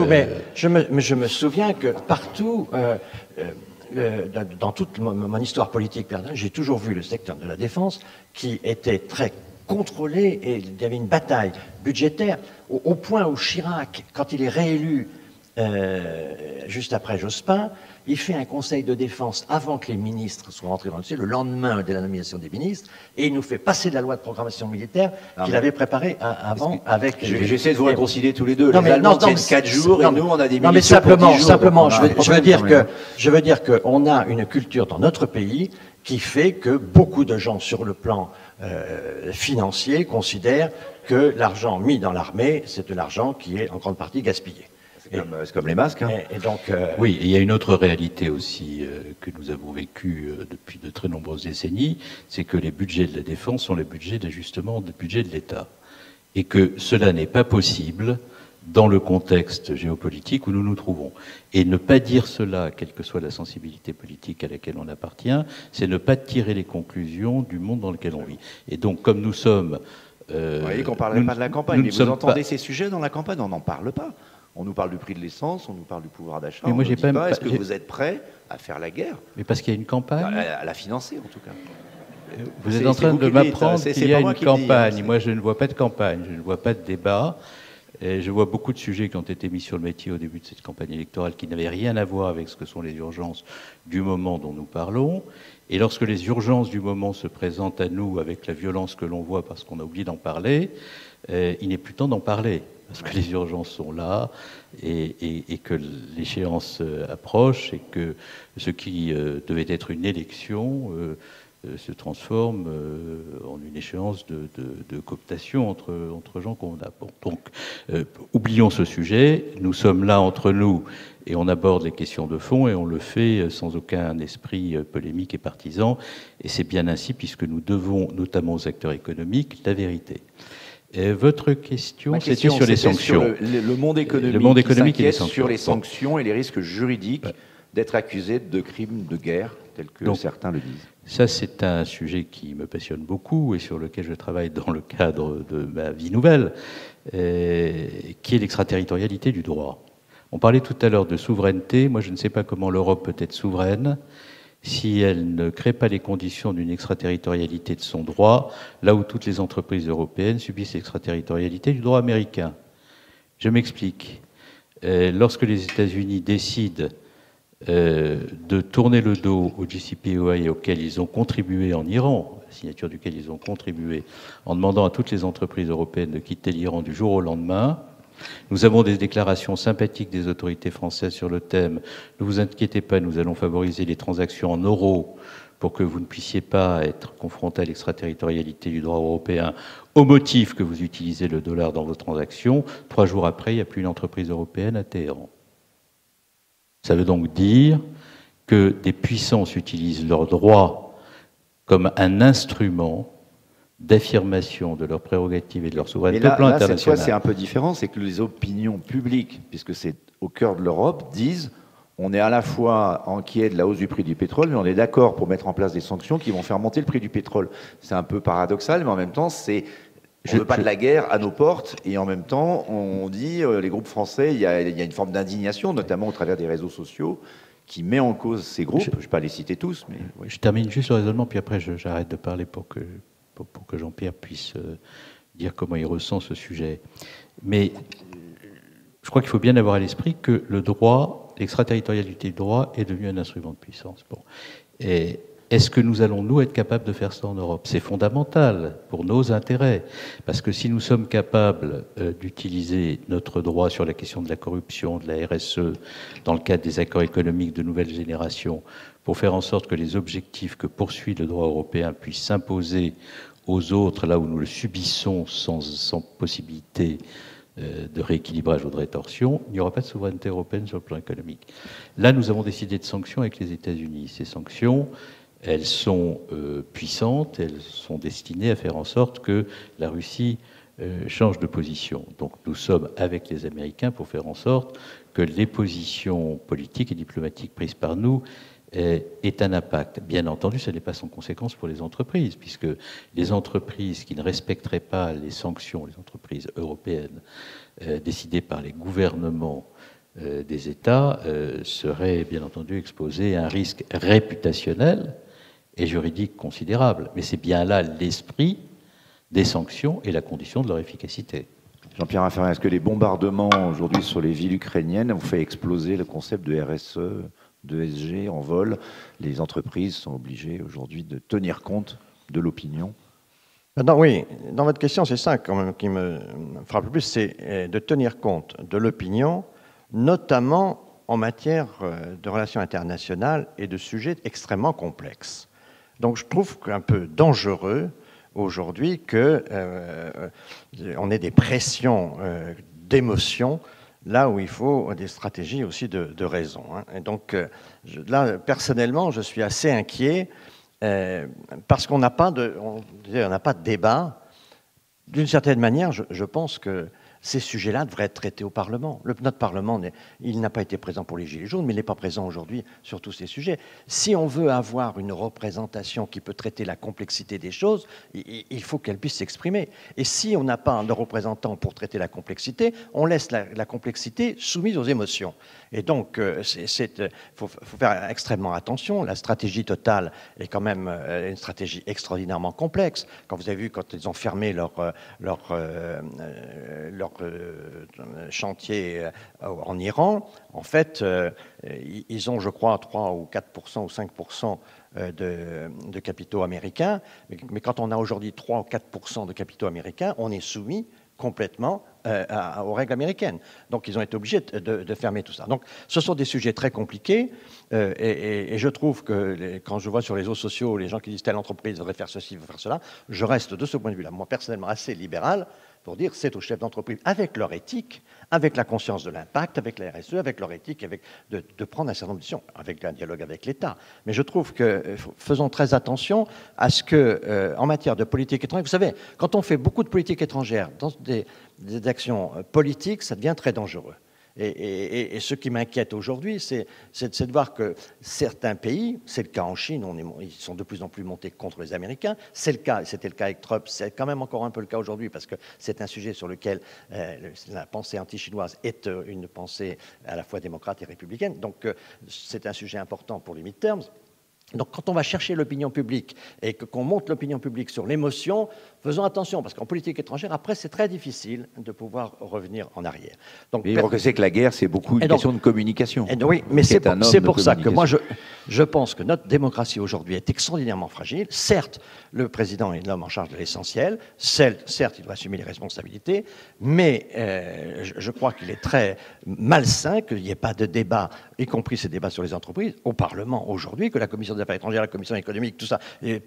mais je me souviens que partout, dans toute mon histoire politique, j'ai toujours vu le secteur de la défense qui était très contrôler, et il y avait une bataille budgétaire, au point où Chirac, quand il est réélu juste après Jospin, il fait un conseil de défense avant que les ministres soient rentrés dans le dossier, le lendemain de la nomination des ministres, et il nous fait passer de la loi de programmation militaire qu'il avait préparée avant avec... J'essaie de vous réconcilier tous les deux. Non, les Allemands tiennent 4 jours et nous, on a des non, mais ministres simplement, pour 10 jours. je veux dire qu'on a une culture dans notre pays qui fait que beaucoup de gens sur le plan financier considèrent que l'argent mis dans l'armée, c'est de l'argent qui est en grande partie gaspillé. C'est comme les masques. Hein. Et donc, oui, et il y a une autre réalité aussi que nous avons vécue depuis de très nombreuses décennies, c'est que les budgets de la défense sont les budgets d'ajustement des budgets de l'État. Et que cela n'est pas possible dans le contexte géopolitique où nous nous trouvons. Et ne pas dire cela, quelle que soit la sensibilité politique à laquelle on appartient, c'est ne pas tirer les conclusions du monde dans lequel on vit. Et donc, comme nous sommes... vous voyez qu'on ne parlait pas de la campagne, mais vous entendez ces sujets dans la campagne, on n'en parle pas. On nous parle du prix de l'essence, on nous parle du pouvoir d'achat. On ne dit pas, est-ce que vous êtes prêts à faire la guerre? Mais parce qu'il y a une campagne. À la financer, en tout cas. Vous êtes en train de m'apprendre qu'il y a une campagne. Moi, je ne vois pas de campagne, je ne vois pas de débat. Et je vois beaucoup de sujets qui ont été mis sur le métier au début de cette campagne électorale qui n'avaient rien à voir avec ce que sont les urgences du moment dont nous parlons. Et lorsque les urgences du moment se présentent à nous avec la violence que l'on voit parce qu'on a oublié d'en parler, il n'est plus temps d'en parler. Parce que les urgences sont là et que l'échéance approche et que ce qui devait être une élection se transforme en une échéance de cooptation entre gens qu'on a. Bon, donc, oublions ce sujet. Nous sommes là entre nous et on aborde les questions de fond et on le fait sans aucun esprit polémique et partisan. Et c'est bien ainsi puisque nous devons, notamment aux acteurs économiques, la vérité. Votre question, c'était sur les sanctions. Sur le monde économique, et les sanctions. Sur les sanctions et les risques juridiques d'être accusé de crimes de guerre, tels que certains le disent. Ça, c'est un sujet qui me passionne beaucoup et sur lequel je travaille dans le cadre de ma vie nouvelle, qui est l'extraterritorialité du droit. On parlait tout à l'heure de souveraineté. Moi, je ne sais pas comment l'Europe peut être souveraine si elle ne crée pas les conditions d'une extraterritorialité de son droit, là où toutes les entreprises européennes subissent l'extraterritorialité du droit américain. Je m'explique. Lorsque les États-Unis décident de tourner le dos au JCPOA auquel ils ont contribué en Iran, la signature duquel ils ont contribué, en demandant à toutes les entreprises européennes de quitter l'Iran du jour au lendemain, nous avons des déclarations sympathiques des autorités françaises sur le thème. Ne vous inquiétez pas, nous allons favoriser les transactions en euros pour que vous ne puissiez pas être confronté à l'extraterritorialité du droit européen au motif que vous utilisez le dollar dans vos transactions. 3 jours après, il n'y a plus une entreprise européenne à Téhéran. Ça veut donc dire que des puissances utilisent leurs droits comme un instrument d'affirmation de leurs prérogatives et de leur souveraineté au plan international. Cette fois, c'est un peu différent, c'est que les opinions publiques, puisque c'est au cœur de l'Europe, disent on est à la fois inquiet de la hausse du prix du pétrole, mais on est d'accord pour mettre en place des sanctions qui vont faire monter le prix du pétrole. C'est un peu paradoxal, mais en même temps, on ne veut pas de la guerre à nos portes, et en même temps, on dit, les groupes français, il y a une forme d'indignation, notamment au travers des réseaux sociaux, qui met en cause ces groupes. Je ne vais pas les citer tous, mais... Oui. Je termine juste le raisonnement, puis après j'arrête de parler pour que Jean-Pierre puisse dire comment il ressent ce sujet. Mais je crois qu'il faut bien avoir à l'esprit que le droit, l'extraterritorialité du droit est devenu un instrument de puissance. Bon. Et est-ce que nous allons, nous, être capables de faire ça en Europe? C'est fondamental pour nos intérêts. Parce que si nous sommes capables d'utiliser notre droit sur la question de la corruption, de la RSE, dans le cadre des accords économiques de nouvelle génération, pour faire en sorte que les objectifs que poursuit le droit européen puissent s'imposer aux autres, là où nous le subissons sans possibilité de rééquilibrage ou de rétorsion, il n'y aura pas de souveraineté européenne sur le plan économique. Là, nous avons décidé de sanctions avec les États-Unis. Ces sanctions, elles sont puissantes, elles sont destinées à faire en sorte que la Russie change de position. Donc nous sommes avec les Américains pour faire en sorte que les positions politiques et diplomatiques prises par nous aient un impact. Bien entendu, ce n'est pas sans conséquence pour les entreprises, puisque les entreprises qui ne respecteraient pas les sanctions, les entreprises européennes décidées par les gouvernements des États, seraient bien entendu exposées à un risque réputationnel et juridique considérable. Mais c'est bien là l'esprit des sanctions est la condition de leur efficacité. Jean-Pierre Raffarin, est-ce que les bombardements aujourd'hui sur les villes ukrainiennes ont fait exploser le concept de RSE, de ESG en vol? Les entreprises sont obligées aujourd'hui de tenir compte de l'opinion. Oui, dans votre question, c'est ça quand même qui me frappe le plus, c'est de tenir compte de l'opinion, notamment en matière de relations internationales et de sujets extrêmement complexes. Donc je trouve qu'un peu dangereux aujourd'hui qu'on ait des pressions d'émotions là où il faut des stratégies aussi de raison. Et donc là, personnellement, je suis assez inquiet parce qu'on n'a pas de débat. D'une certaine manière, je pense que ces sujets-là devraient être traités au Parlement. Notre Parlement, il n'a pas été présent pour les Gilets jaunes, mais il n'est pas présent aujourd'hui sur tous ces sujets. Si on veut avoir une représentation qui peut traiter la complexité des choses, il faut qu'elle puisse s'exprimer. Et si on n'a pas de représentant pour traiter la complexité, on laisse la complexité soumise aux émotions. Et donc, faut faire extrêmement attention. La stratégie Total est quand même une stratégie extraordinairement complexe. Quand vous avez vu, quand ils ont fermé leur chantier en Iran, en fait, ils ont, je crois, 3 ou 4% ou 5% de capitaux américains. Mais quand on a aujourd'hui 3 ou 4% de capitaux américains, on est soumis complètement aux règles américaines. Donc, ils ont été obligés de fermer tout ça. Donc, ce sont des sujets très compliqués et je trouve que quand je vois sur les réseaux sociaux les gens qui disent telle entreprise devrait faire ceci, devrait faire cela, je reste de ce point de vue-là, moi, personnellement, assez libéral pour dire c'est aux chefs d'entreprise, avec leur éthique, avec la conscience de l'impact, avec la RSE, avec leur éthique, de prendre un certain nombre de décisions, avec un dialogue avec l'État. Mais je trouve que faisons très attention à ce que, en matière de politique étrangère, vous savez, quand on fait beaucoup de politique étrangère dans des actions politiques, ça devient très dangereux. Et ce qui m'inquiète aujourd'hui, c'est de voir que certains pays, c'est le cas en Chine, ils sont de plus en plus montés contre les Américains, c'était le cas avec Trump, c'est quand même encore un peu le cas aujourd'hui, parce que c'est un sujet sur lequel la pensée anti-chinoise est une pensée à la fois démocrate et républicaine, donc c'est un sujet important pour les midterms. Donc quand on va chercher l'opinion publique et qu'on monte l'opinion publique sur l'émotion, faisons attention, parce qu'en politique étrangère, après, c'est très difficile de pouvoir revenir en arrière. Donc, il faut que c'est que la guerre, c'est beaucoup une question de communication. Oui, mais c'est pour ça que moi, je pense que notre démocratie aujourd'hui est extraordinairement fragile. Certes, le président est l'homme en charge de l'essentiel. Certes, il doit assumer les responsabilités. Mais je crois qu'il est très malsain qu'il n'y ait pas de débat, y compris ces débats sur les entreprises, au Parlement aujourd'hui, que la Commission des affaires étrangères, la Commission économique, tout ça,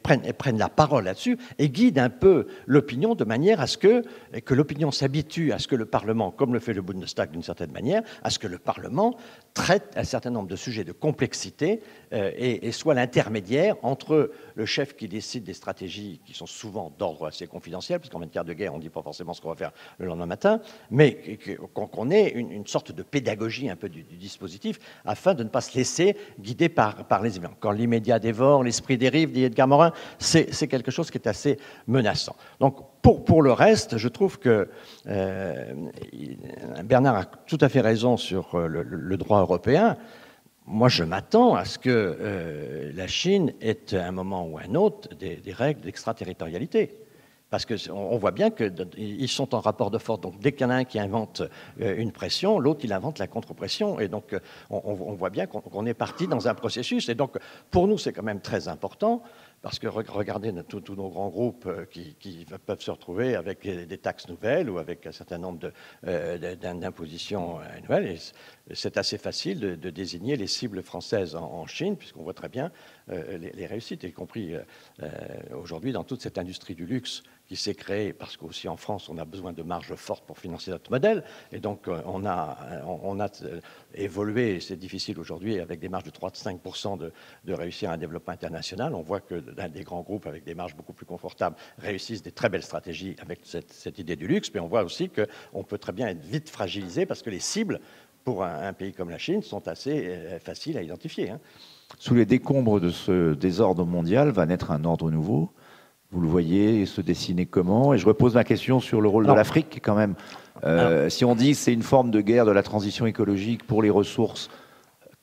prennent la parole là-dessus et guident un peu l'opinion de manière à ce que l'opinion s'habitue à ce que le Parlement, comme le fait le Bundestag d'une certaine manière, à ce que le Parlement traite un certain nombre de sujets de complexité et soit l'intermédiaire entre le chef qui décide des stratégies qui sont souvent d'ordre assez confidentiel, parce qu'en matière de guerre, on ne dit pas forcément ce qu'on va faire le lendemain matin, mais qu'on ait une sorte de pédagogie un peu du dispositif afin de ne pas se laisser guider par les événements. Quand l'immédiat dévore, l'esprit dérive, dit Edgar Morin, c'est quelque chose qui est assez menaçant. Donc, pour le reste, je trouve que Bernard a tout à fait raison sur le droit européen. Moi, je m'attends à ce que la Chine ait, à un moment ou à un autre, des règles d'extraterritorialité. Parce qu'on voit bien qu'ils sont en rapport de force. Donc, dès qu'il y en a un qui invente une pression, l'autre, il invente la contre-pression. Et donc, on voit bien qu'on est parti dans un processus. Et donc, pour nous, c'est quand même très important. Parce que regardez tous nos grands groupes qui peuvent se retrouver avec des taxes nouvelles ou avec un certain nombre d'impositions nouvelles. Et c'est assez facile de désigner les cibles françaises en Chine, puisqu'on voit très bien les réussites, y compris aujourd'hui dans toute cette industrie du luxe qui s'est créée, parce qu'aussi en France, on a besoin de marges fortes pour financer notre modèle. Et donc, on a évolué, c'est difficile aujourd'hui, avec des marges de 3-5% de réussir un développement international. On voit que des grands groupes avec des marges beaucoup plus confortables réussissent des très belles stratégies avec cette idée du luxe, mais on voit aussi qu'on peut très bien être vite fragilisé parce que les cibles pour un pays comme la Chine sont assez faciles à identifier. Sous les décombres de ce désordre mondial va naître un ordre nouveau. Vous le voyez se dessiner comment? Et je repose ma question sur le rôle de l'Afrique quand même. Si on dit que c'est une forme de guerre de la transition écologique pour les ressources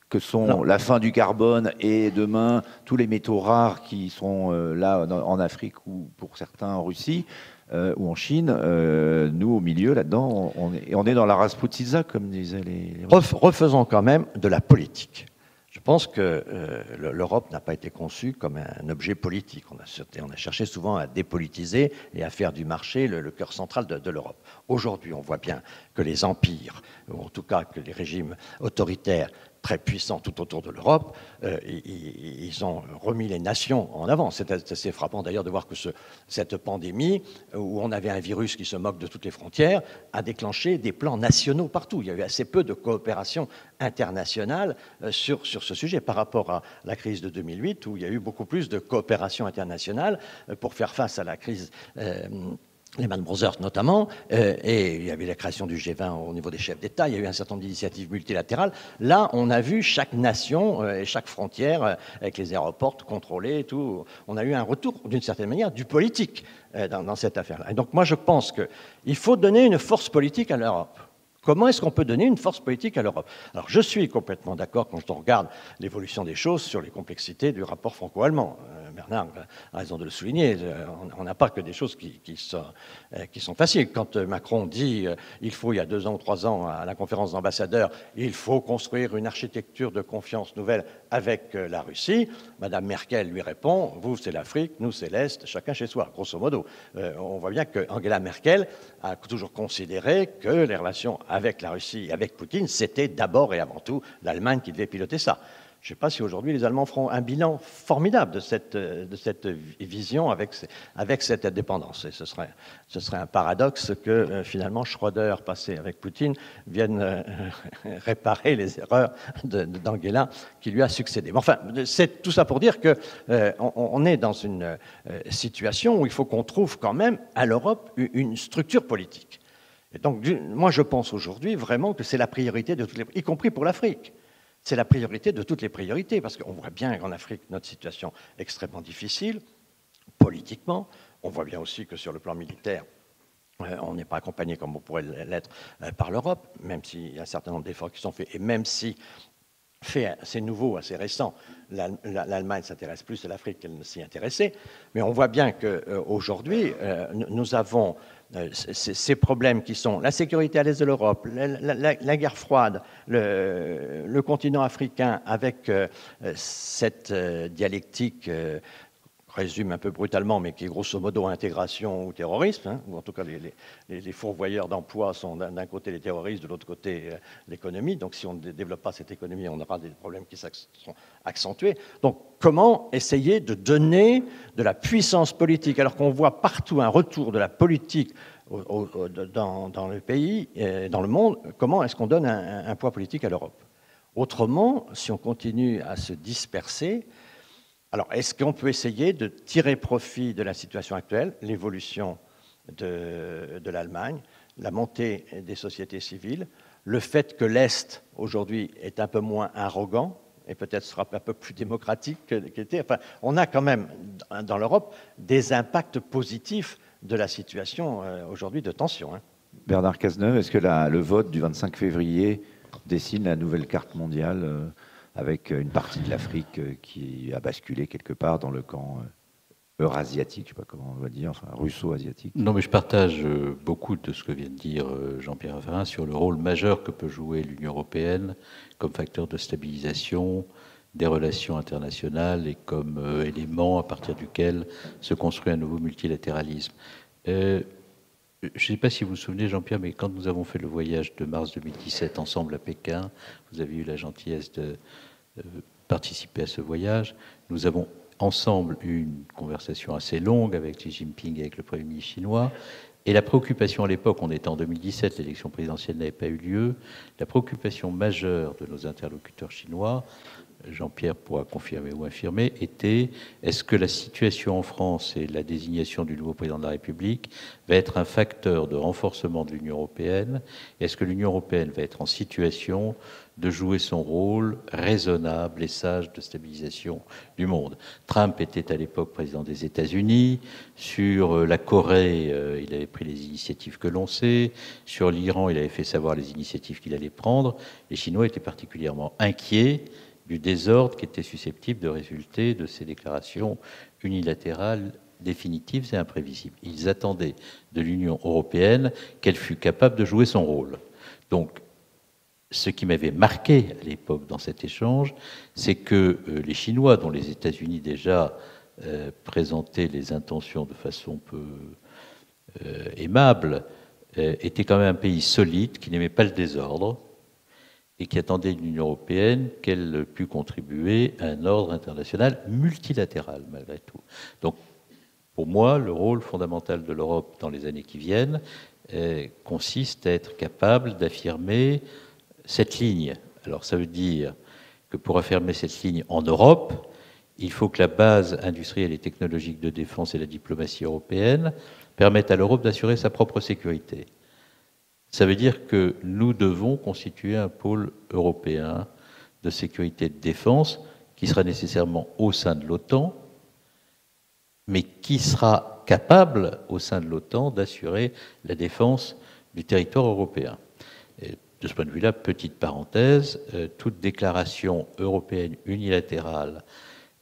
que sont la fin du carbone et demain tous les métaux rares qui sont là en Afrique ou pour certains en Russie, ou en Chine, nous, au milieu, là-dedans, on est dans la Rasputitsa, comme disaient les... Refaisons quand même de la politique. Je pense que l'Europe n'a pas été conçue comme un objet politique. On a cherché souvent à dépolitiser et à faire du marché le cœur central de l'Europe. Aujourd'hui, on voit bien que les empires, ou en tout cas que les régimes autoritaires très puissants tout autour de l'Europe, ils ont remis les nations en avant. C'est assez frappant d'ailleurs de voir que cette pandémie, où on avait un virus qui se moque de toutes les frontières, a déclenché des plans nationaux partout. Il y a eu assez peu de coopération internationale sur ce sujet par rapport à la crise de 2008, où il y a eu beaucoup plus de coopération internationale pour faire face à la crise Lehman Brothers notamment, et il y avait la création du G20 au niveau des chefs d'État, il y a eu un certain nombre d'initiatives multilatérales. Là, on a vu chaque nation et chaque frontière, avec les aéroports contrôlés et tout, on a eu un retour, d'une certaine manière, du politique dans cette affaire-là. Et donc moi, je pense qu'il faut donner une force politique à l'Europe. Comment est-ce qu'on peut donner une force politique à l'Europe? Alors, je suis complètement d'accord quand on regarde l'évolution des choses sur les complexités du rapport franco-allemand. Bernard a raison de le souligner. On n'a pas que des choses qui sont faciles. Quand Macron dit il faut, il y a 2 ans ou 3 ans, à la conférence d'ambassadeurs, il faut construire une architecture de confiance nouvelle avec la Russie, Madame Merkel lui répond, vous c'est l'Afrique, nous c'est l'Est, chacun chez soi, grosso modo. On voit bien que Angela Merkel a toujours considéré que les relations avec la Russie et avec Poutine, c'était d'abord et avant tout l'Allemagne qui devait piloter ça. Je ne sais pas si aujourd'hui les Allemands feront un bilan formidable de cette vision avec cette indépendance. Et ce serait un paradoxe que finalement Schröder, passé avec Poutine, vienne réparer les erreurs d'Angela qui lui a succédé. Mais enfin, c'est tout ça pour dire qu'on est dans une situation où il faut qu'on trouve quand même à l'Europe une structure politique. Et donc, moi, je pense aujourd'hui vraiment que c'est la priorité de toutes les, y compris pour l'Afrique. C'est la priorité de toutes les priorités, parce qu'on voit bien qu'en Afrique, notre situation est extrêmement difficile, politiquement. On voit bien aussi que sur le plan militaire, on n'est pas accompagné comme on pourrait l'être par l'Europe, même s'il y a un certain nombre d'efforts qui sont faits, et même si, fait assez nouveau, assez récent, l'Allemagne s'intéresse plus à l'Afrique qu'elle ne s'y intéressait. Mais on voit bien qu'aujourd'hui, nous avons ces problèmes qui sont la sécurité à l'est de l'Europe, la guerre froide, le continent africain avec cette dialectique résume un peu brutalement, mais qui est grosso modo intégration ou terrorisme, hein, ou en tout cas les fourvoyeurs d'emploi sont d'un côté les terroristes, de l'autre côté l'économie. Donc si on ne développe pas cette économie, on aura des problèmes qui sont accentués. Donc comment essayer de donner de la puissance politique, alors qu'on voit partout un retour de la politique dans le pays, dans le monde, comment est-ce qu'on donne un poids politique à l'Europe? Autrement, si on continue à se disperser, alors, est-ce qu'on peut essayer de tirer profit de la situation actuelle, l'évolution de l'Allemagne, la montée des sociétés civiles, le fait que l'Est, aujourd'hui, est un peu moins arrogant et peut-être sera un peu plus démocratique qu'il était. Enfin, on a quand même, dans l'Europe, des impacts positifs de la situation aujourd'hui de tension. Hein. Bernard Cazeneuve, est-ce que le vote du 25 février dessine la nouvelle carte mondiale avec une partie de l'Afrique qui a basculé quelque part dans le camp eurasiatique, je ne sais pas comment on va dire, enfin russo-asiatique? Non, mais je partage beaucoup de ce que vient de dire Jean-Pierre Raffarin sur le rôle majeur que peut jouer l'Union européenne comme facteur de stabilisation des relations internationales et comme élément à partir duquel se construit un nouveau multilatéralisme. Je ne sais pas si vous vous souvenez, Jean-Pierre, mais quand nous avons fait le voyage de mars 2017 ensemble à Pékin, vous avez eu la gentillesse de participer à ce voyage. Nous avons ensemble eu une conversation assez longue avec Xi Jinping et avec le Premier ministre chinois. Et la préoccupation à l'époque, on était en 2017, l'élection présidentielle n'avait pas eu lieu, la préoccupation majeure de nos interlocuteurs chinois, Jean-Pierre pourra confirmer ou infirmer, était est-ce que la situation en France et la désignation du nouveau président de la République va être un facteur de renforcement de l'Union européenne? Est-ce que l'Union européenne va être en situation de jouer son rôle raisonnable et sage de stabilisation du monde? Trump était à l'époque président des États-Unis. Sur la Corée, il avait pris les initiatives que l'on sait. Sur l'Iran, il avait fait savoir les initiatives qu'il allait prendre. Les Chinois étaient particulièrement inquiets du désordre qui était susceptible de résulter de ces déclarations unilatérales définitives et imprévisibles. Ils attendaient de l'Union européenne qu'elle fût capable de jouer son rôle. Donc, ce qui m'avait marqué à l'époque dans cet échange, c'est que les Chinois, dont les États-Unis déjà présentaient les intentions de façon peu aimable, étaient quand même un pays solide, qui n'aimait pas le désordre, et qui attendait de l'Union européenne qu'elle pût contribuer à un ordre international multilatéral, malgré tout. Donc, pour moi, le rôle fondamental de l'Europe dans les années qui viennent consiste à être capable d'affirmer cette ligne. Alors, ça veut dire que pour affirmer cette ligne en Europe, il faut que la base industrielle et technologique de défense et la diplomatie européenne permettent à l'Europe d'assurer sa propre sécurité. Ça veut dire que nous devons constituer un pôle européen de sécurité et de défense qui sera nécessairement au sein de l'OTAN, mais qui sera capable, au sein de l'OTAN, d'assurer la défense du territoire européen. Et de ce point de vue-là, petite parenthèse, toute déclaration européenne unilatérale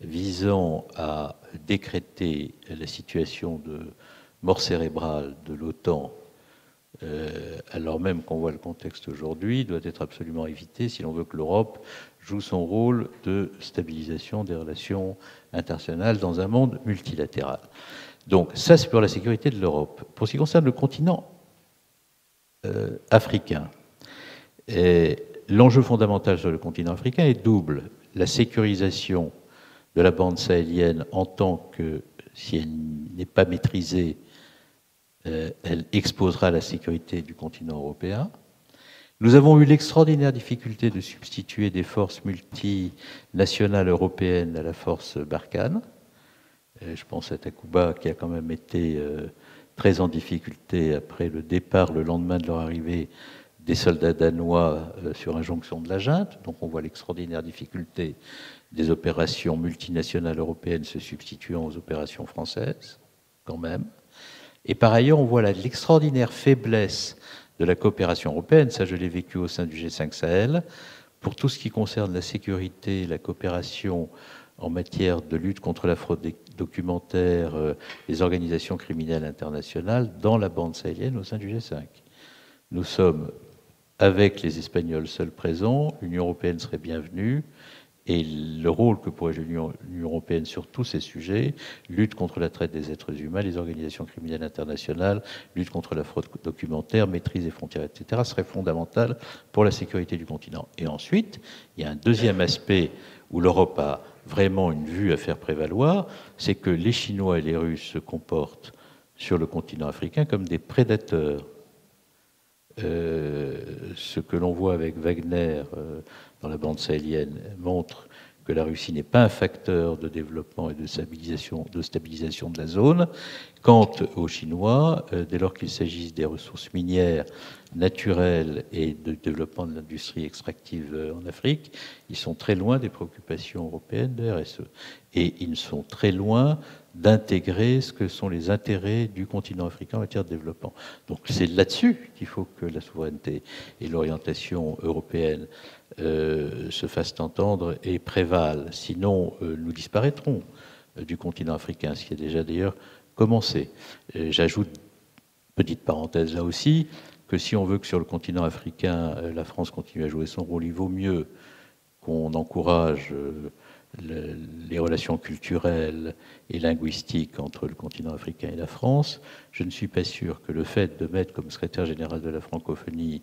visant à décréter la situation de mort cérébrale de l'OTAN, alors même qu'on voit le contexte aujourd'hui, doit être absolument évitée si l'on veut que l'Europe joue son rôle de stabilisation des relations internationales dans un monde multilatéral. Donc ça, c'est pour la sécurité de l'Europe. Pour ce qui concerne le continent africain, l'enjeu fondamental sur le continent africain est double. La sécurisation de la bande sahélienne en tant que, si elle n'est pas maîtrisée, elle exposera la sécurité du continent européen. Nous avons eu l'extraordinaire difficulté de substituer des forces multinationales européennes à la force Barkhane. Je pense à Takuba, qui a quand même été très en difficulté après le départ, le lendemain de leur arrivée, des soldats danois sur injonction de la junte. Donc on voit l'extraordinaire difficulté des opérations multinationales européennes se substituant aux opérations françaises, quand même. Et par ailleurs, on voit l'extraordinaire faiblesse de la coopération européenne, ça je l'ai vécu au sein du G5 Sahel, pour tout ce qui concerne la sécurité, la coopération en matière de lutte contre la fraude documentaire, les organisations criminelles internationales dans la bande sahélienne au sein du G5. Nous sommes, avec les Espagnols seuls présents, l'Union européenne serait bienvenue, et le rôle que pourrait jouer l'Union européenne sur tous ces sujets, lutte contre la traite des êtres humains, les organisations criminelles internationales, lutte contre la fraude documentaire, maîtrise des frontières, etc., serait fondamental pour la sécurité du continent. Et ensuite, il y a un deuxième aspect où l'Europe a vraiment une vue à faire prévaloir, c'est que les Chinois et les Russes se comportent sur le continent africain comme des prédateurs. Ce que l'on voit avec Wagner dans la bande sahélienne montre que la Russie n'est pas un facteur de développement et de stabilisation de la zone. Quant aux Chinois, dès lors qu'il s'agisse des ressources minières naturelles et de développement de l'industrie extractive en Afrique, ils sont très loin des préoccupations européennes de RSE. Et ils sont très loin d'intégrer ce que sont les intérêts du continent africain en matière de développement. Donc c'est là-dessus qu'il faut que la souveraineté et l'orientation européenne se fassent entendre et prévalent. Sinon, nous disparaîtrons du continent africain, ce qui a déjà d'ailleurs commencé. J'ajoute, petite parenthèse là aussi, que si on veut que sur le continent africain, la France continue à jouer son rôle, il vaut mieux qu'on encourage les relations culturelles et linguistiques entre le continent africain et la France. Je ne suis pas sûr que le fait de mettre comme secrétaire général de la francophonie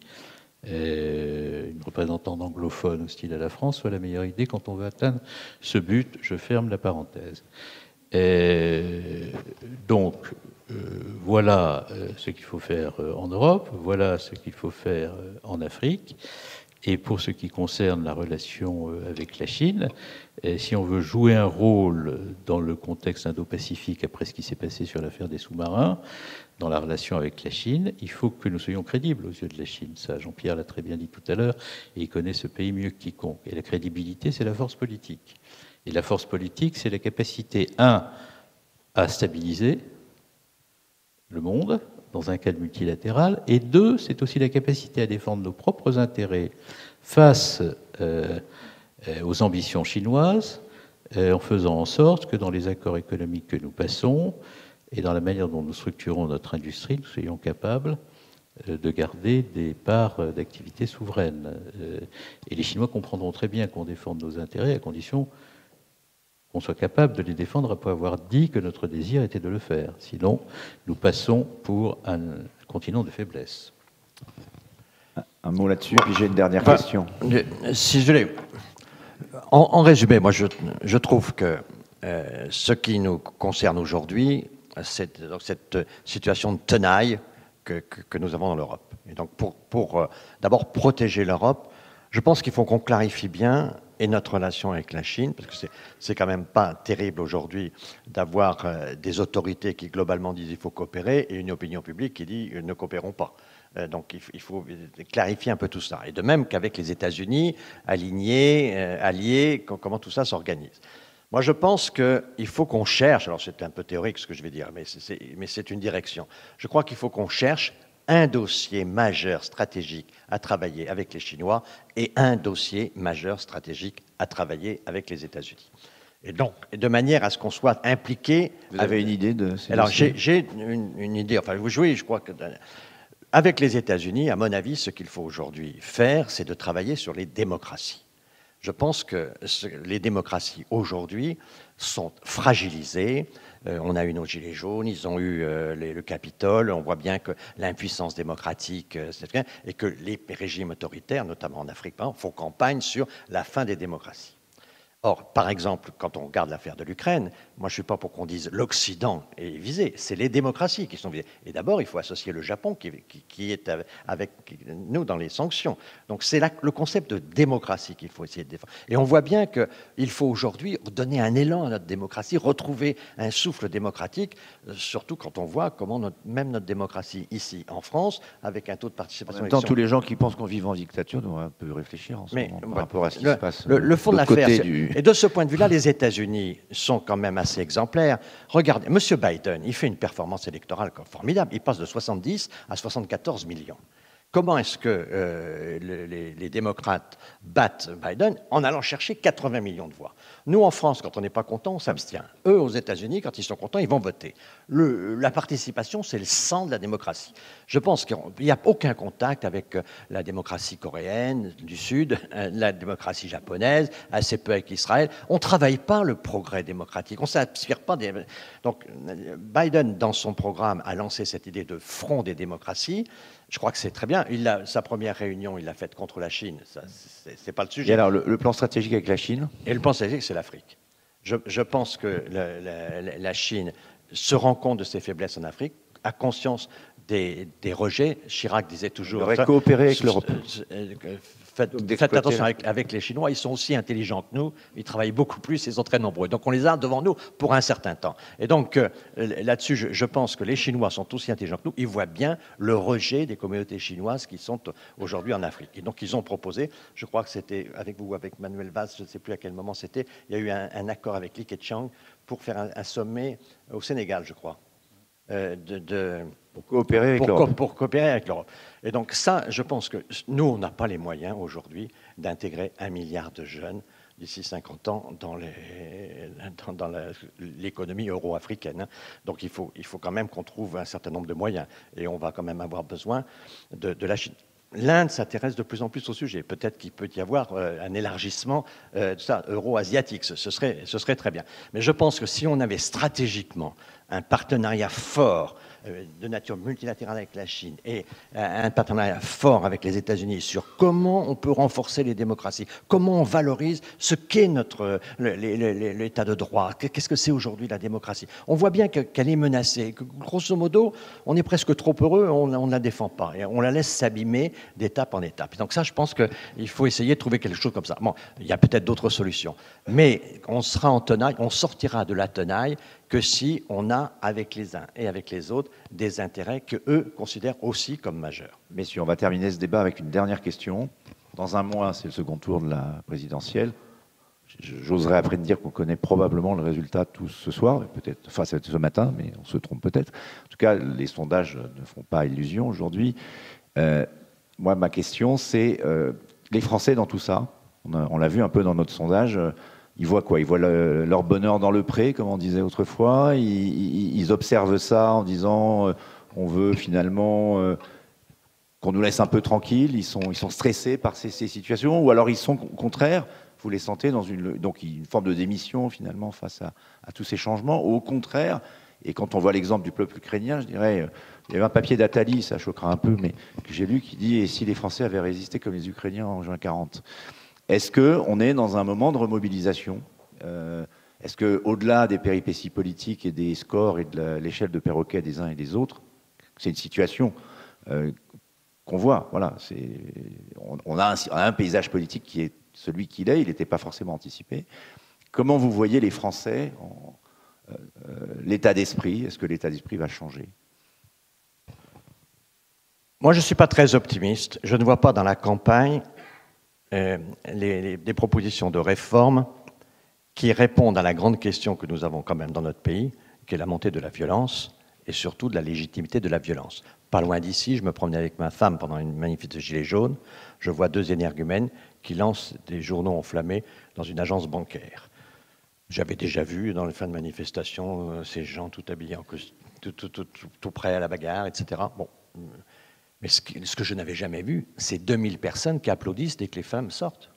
une représentante anglophone hostile à la France soit la meilleure idée quand on veut atteindre ce but. Je ferme la parenthèse. Donc, voilà ce qu'il faut faire en Europe, voilà ce qu'il faut faire en Afrique. Et pour ce qui concerne la relation avec la Chine, si on veut jouer un rôle dans le contexte indo-pacifique après ce qui s'est passé sur l'affaire des sous-marins, dans la relation avec la Chine, il faut que nous soyons crédibles aux yeux de la Chine. Ça, Jean-Pierre l'a très bien dit tout à l'heure, et il connaît ce pays mieux que quiconque. Et la crédibilité, c'est la force politique. Et la force politique, c'est la capacité, à stabiliser le monde, dans un cadre multilatéral, et deux, c'est aussi la capacité à défendre nos propres intérêts face aux ambitions chinoises, en faisant en sorte que dans les accords économiques que nous passons et dans la manière dont nous structurons notre industrie, nous soyons capables de garder des parts d'activité souveraines. Et les Chinois comprendront très bien qu'on défende nos intérêts à condition qu'on soit capable de les défendre après avoir dit que notre désir était de le faire. Sinon, nous passons pour un continent de faiblesse. Un mot là-dessus, puis j'ai une dernière question. Si je l'ai... En résumé, moi je trouve que ce qui nous concerne aujourd'hui, c'est cette situation de tenaille que nous avons dans l'Europe. Et donc pour d'abord protéger l'Europe, je pense qu'il faut qu'on clarifie bien et notre relation avec la Chine, parce que c'est quand même pas terrible aujourd'hui d'avoir des autorités qui globalement disent il faut coopérer et une opinion publique qui dit ne coopérons pas. Donc il faut clarifier un peu tout ça. Et de même qu'avec les États-Unis, alliés, comment tout ça s'organise. Moi, je pense qu'il faut qu'on cherche, alors c'est un peu théorique ce que je vais dire, mais c'est une direction. Je crois qu'il faut qu'on cherche un dossier majeur stratégique à travailler avec les Chinois et un dossier majeur stratégique à travailler avec les États-Unis. Et donc, de manière à ce qu'on soit impliqué... Vous avez une idée de ces Alors, dossiers ? j'ai une idée, enfin, oui, je crois que... Avec les États-Unis, à mon avis, ce qu'il faut aujourd'hui faire, c'est de travailler sur les démocraties. Je pense que les démocraties aujourd'hui sont fragilisées. On a eu nos gilets jaunes, ils ont eu le Capitole. On voit bien que l'impuissance démocratique, et que les régimes autoritaires, notamment en Afrique, font campagne sur la fin des démocraties. Or, par exemple, quand on regarde l'affaire de l'Ukraine, moi je ne suis pas pour qu'on dise l'Occident est visé, c'est les démocraties qui sont visées. Et d'abord, il faut associer le Japon qui est avec nous dans les sanctions. Donc c'est le concept de démocratie qu'il faut essayer de défendre. Et on voit bien qu'il faut aujourd'hui donner un élan à notre démocratie, retrouver un souffle démocratique, surtout quand on voit comment même notre démocratie ici en France, avec un taux de participation... En même temps, tous les gens qui pensent qu'on vit en dictature doivent un peu réfléchir en ce moment par rapport à ce qui se passe. Le fond de l'affaire, et de ce point de vue-là, les États-Unis sont quand même assez exemplaires. Regardez, M. Biden, il fait une performance électorale formidable. Il passe de 70 à 74 millions. Comment est-ce que les démocrates battent Biden? En allant chercher 80 millions de voix. Nous, en France, quand on n'est pas content, on s'abstient. Eux, aux États-Unis, quand ils sont contents, ils vont voter. La participation, c'est le sang de la démocratie. Je pense qu'il n'y a aucun contact avec la démocratie coréenne du Sud, la démocratie japonaise, assez peu avec Israël. On ne travaille pas le progrès démocratique. On ne s'inspire pas des... Donc, Biden, dans son programme, a lancé cette idée de front des démocraties. Je crois que c'est très bien. Sa première réunion, il l'a faite contre la Chine. Ce n'est pas le sujet. Et alors, le plan stratégique avec la Chine? Et le plan stratégique, c'est l'Afrique. Je pense que la Chine se rend compte de ses faiblesses en Afrique, a conscience des rejets. Chirac disait toujours... Il devrait coopérer avec l'Europe. Faites attention avec les Chinois, ils sont aussi intelligents que nous, ils travaillent beaucoup plus, ils sont très nombreux. Donc on les a devant nous pour un certain temps. Et donc là-dessus, je pense que les Chinois sont aussi intelligents que nous, ils voient bien le rejet des communautés chinoises qui sont aujourd'hui en Afrique. Et donc ils ont proposé, je crois que c'était avec vous, avec Manuel Valls, je ne sais plus à quel moment c'était, il y a eu un accord avec Li Keqiang pour faire un sommet au Sénégal, je crois. Pour coopérer avec l'Europe. Pour coopérer avec l'Europe. Et donc ça, je pense que nous, on n'a pas les moyens aujourd'hui d'intégrer 1 milliard de jeunes d'ici 50 ans dans l'économie euro-africaine. Donc il faut quand même qu'on trouve un certain nombre de moyens. Et on va quand même avoir besoin de la Chine. L'Inde s'intéresse de plus en plus au sujet. Peut-être qu'il peut y avoir un élargissement euro-asiatique. Ce serait très bien. Mais je pense que si on avait stratégiquement un partenariat fort de nature multilatérale avec la Chine et un partenariat fort avec les États-Unis sur comment on peut renforcer les démocraties, comment on valorise ce qu'est l'état de droit, qu'est-ce que c'est aujourd'hui la démocratie. On voit bien qu'elle est menacée, que grosso modo, on est presque trop heureux, on ne la défend pas, et on la laisse s'abîmer d'étape en étape. Et donc ça, je pense qu'il faut essayer de trouver quelque chose comme ça. Bon, il y a peut-être d'autres solutions, mais on sera en tenaille, on sortira de la tenaille que si on a avec les uns et avec les autres des intérêts qu'eux considèrent aussi comme majeurs. Messieurs, on va terminer ce débat avec une dernière question. Dans un mois, c'est le second tour de la présidentielle. J'oserais après dire qu'on connaît probablement le résultat tous ce soir, peut-être, enfin c'est ce matin, mais on se trompe peut-être. En tout cas, les sondages ne font pas illusion aujourd'hui. Moi, ma question, c'est les Français dans tout ça. On l'a vu un peu dans notre sondage. ils voient quoi? Ils voient leur bonheur dans le pré, comme on disait autrefois. Ils observent ça en disant on veut finalement qu'on nous laisse un peu tranquille. Ils sont stressés par ces situations, ou alors ils sont au contraire, vous les sentez dans une forme de démission finalement face à tous ces changements. Au contraire, et quand on voit l'exemple du peuple ukrainien, je dirais, il y avait un papier d'Attali, ça choquera un peu, mais que j'ai lu, qui dit « Et si les Français avaient résisté comme les Ukrainiens en juin 40 ?» Est-ce qu'on est dans un moment de remobilisation? Est-ce qu'au-delà des péripéties politiques et des scores et de l'échelle de perroquet des uns et des autres, c'est une situation qu'on voit, voilà, on a un paysage politique qui est celui qu'il est, il n'était pas forcément anticipé. Comment vous voyez les Français, l'état d'esprit? Est-ce que l'état d'esprit va changer? Moi, je ne suis pas très optimiste. Je ne vois pas dans la campagne des propositions de réforme qui répondent à la grande question que nous avons quand même dans notre pays, qui est la montée de la violence et surtout de la légitimité de la violence. Pas loin d'ici, je me promenais avec ma femme pendant une manif de Gilets jaunes, je vois deux énergumènes qui lancent des journaux enflammés dans une agence bancaire. J'avais déjà vu dans les fins de manifestation ces gens tout habillés en costume, tout prêts à la bagarre, etc. Bon. Mais ce que je n'avais jamais vu, c'est 2000 personnes qui applaudissent dès que les femmes sortent.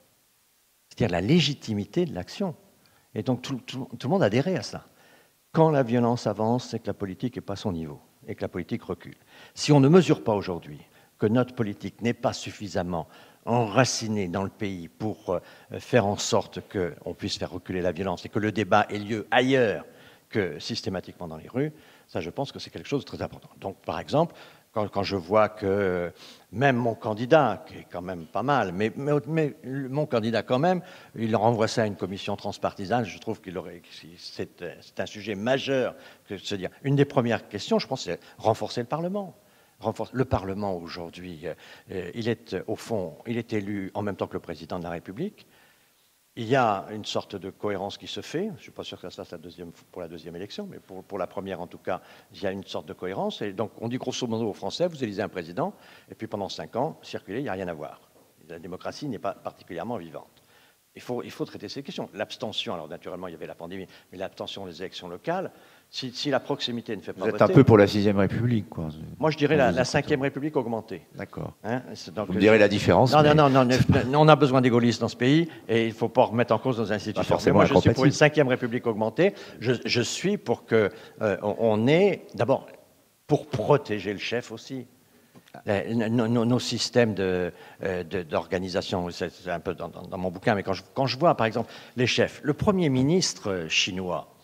C'est-à-dire la légitimité de l'action. Et donc tout le monde adhérait à ça. Quand la violence avance, c'est que la politique n'est pas à son niveau et que la politique recule. Si on ne mesure pas aujourd'hui que notre politique n'est pas suffisamment enracinée dans le pays pour faire en sorte qu'on puisse faire reculer la violence et que le débat ait lieu ailleurs que systématiquement dans les rues, ça je pense que c'est quelque chose de très important. Donc par exemple, quand je vois que même mon candidat, qui est quand même pas mal, mais mon candidat quand même, il renvoie ça à une commission transpartisane, je trouve c'est un sujet majeur que de se dire. Une des premières questions, je pense, c'est renforcer le Parlement. Le Parlement aujourd'hui, il est au fond, il est élu en même temps que le président de la République. Il y a une sorte de cohérence qui se fait. Je ne suis pas sûr que ça se fasse pour la deuxième élection, mais pour la première, en tout cas, il y a une sorte de cohérence. Et donc, on dit grosso modo aux Français, vous élisez un président, et puis pendant 5 ans, circulez, il n'y a rien à voir. La démocratie n'est pas particulièrement vivante. Il faut traiter ces questions. L'abstention, alors naturellement, il y avait la pandémie, mais l'abstention des élections locales, si la proximité ne fait pas voter... Vous êtes un peu pour la 6e République, quoi. Moi, je dirais la 5e République augmentée. D'accord. Hein, vous me direz la différence. Non, on a besoin des gaullistes dans ce pays et il ne faut pas remettre en cause nos institutions. Mais moi, je suis pour une 5e République augmentée. Je suis pour qu'on ait, d'abord, pour protéger le chef aussi. Nos systèmes d'organisation, c'est un peu dans mon bouquin, mais quand je vois, par exemple, les chefs, le Premier ministre chinois,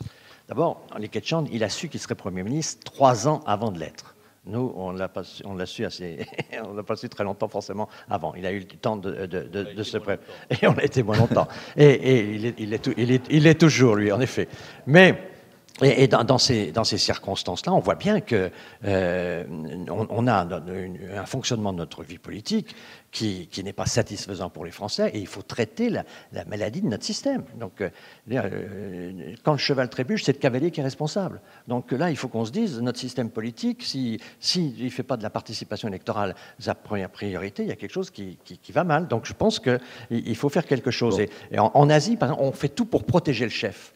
d'abord, Li Keqiang, il a su qu'il serait Premier ministre 3 ans avant de l'être. Nous, on l'a su assez, on l'a pas su très longtemps forcément avant. Il a eu le temps de se préparer. Et on a été moins longtemps. Et il est toujours, lui, en effet. Mais... Et dans ces circonstances-là, on voit bien que on a un fonctionnement de notre vie politique qui n'est pas satisfaisant pour les Français, et il faut traiter la maladie de notre système. Donc, quand le cheval trébuche, c'est le cavalier qui est responsable. Donc là, il faut qu'on se dise, notre système politique, s'il ne fait pas de la participation électorale sa première priorité, il y a quelque chose qui va mal. Donc je pense qu'il faut faire quelque chose. Bon. Et en Asie, par exemple, on fait tout pour protéger le chef.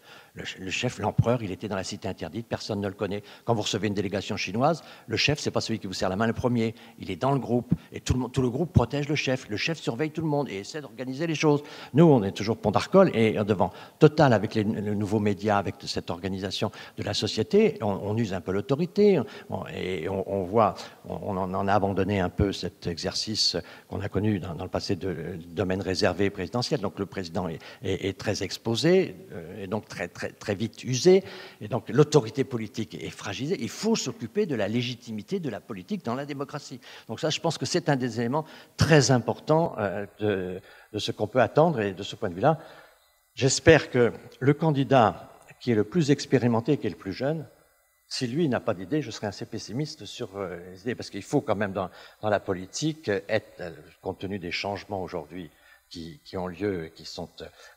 Le chef, l'empereur, il était dans la cité interdite, personne ne le connaît. Quand vous recevez une délégation chinoise, le chef, c'est pas celui qui vous serre la main le premier, il est dans le groupe, et tout le groupe protège le chef surveille tout le monde et essaie d'organiser les choses. Nous, on est toujours pont d'Arcole, et devant Total, avec les nouveaux médias, avec cette organisation de la société, on use un peu l'autorité, et on voit, on en a abandonné un peu cet exercice qu'on a connu dans le passé de domaine réservé présidentiel. Donc le président est très exposé, et donc très vite usé, et donc l'autorité politique est fragilisée. Il faut s'occuper de la légitimité de la politique dans la démocratie. Donc ça, je pense que c'est un des éléments très importants de ce qu'on peut attendre, et de ce point de vue-là, j'espère que le candidat qui est le plus expérimenté, qui est le plus jeune, si lui n'a pas d'idée, je serais assez pessimiste sur les idées, parce qu'il faut quand même dans la politique être, compte tenu des changements aujourd'hui qui ont lieu, qui sont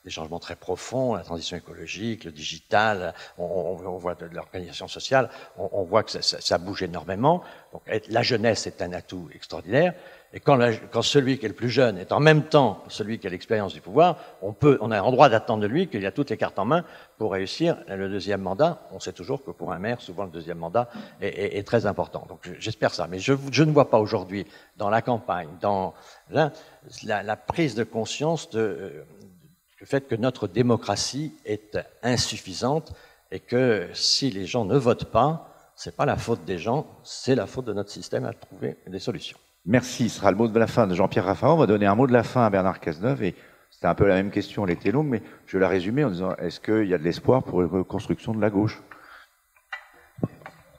des changements très profonds, la transition écologique, le digital, on voit de l'organisation sociale, on voit que ça bouge énormément. Donc, la jeunesse est un atout extraordinaire. Et quand celui qui est le plus jeune est en même temps celui qui a l'expérience du pouvoir, on a en droit d'attendre de lui qu'il a toutes les cartes en main pour réussir le deuxième mandat. On sait toujours que pour un maire, souvent le deuxième mandat est très important. Donc j'espère ça. Mais je ne vois pas aujourd'hui dans la campagne, dans la prise de conscience du fait que notre démocratie est insuffisante et que si les gens ne votent pas, c'est pas la faute des gens, c'est la faute de notre système à trouver des solutions. Merci, ce sera le mot de la fin de Jean-Pierre Raffarin. On va donner un mot de la fin à Bernard Cazeneuve. Et c'était un peu la même question, elle était longue, mais je vais la résumer en disant, est-ce qu'il y a de l'espoir pour une reconstruction de la gauche?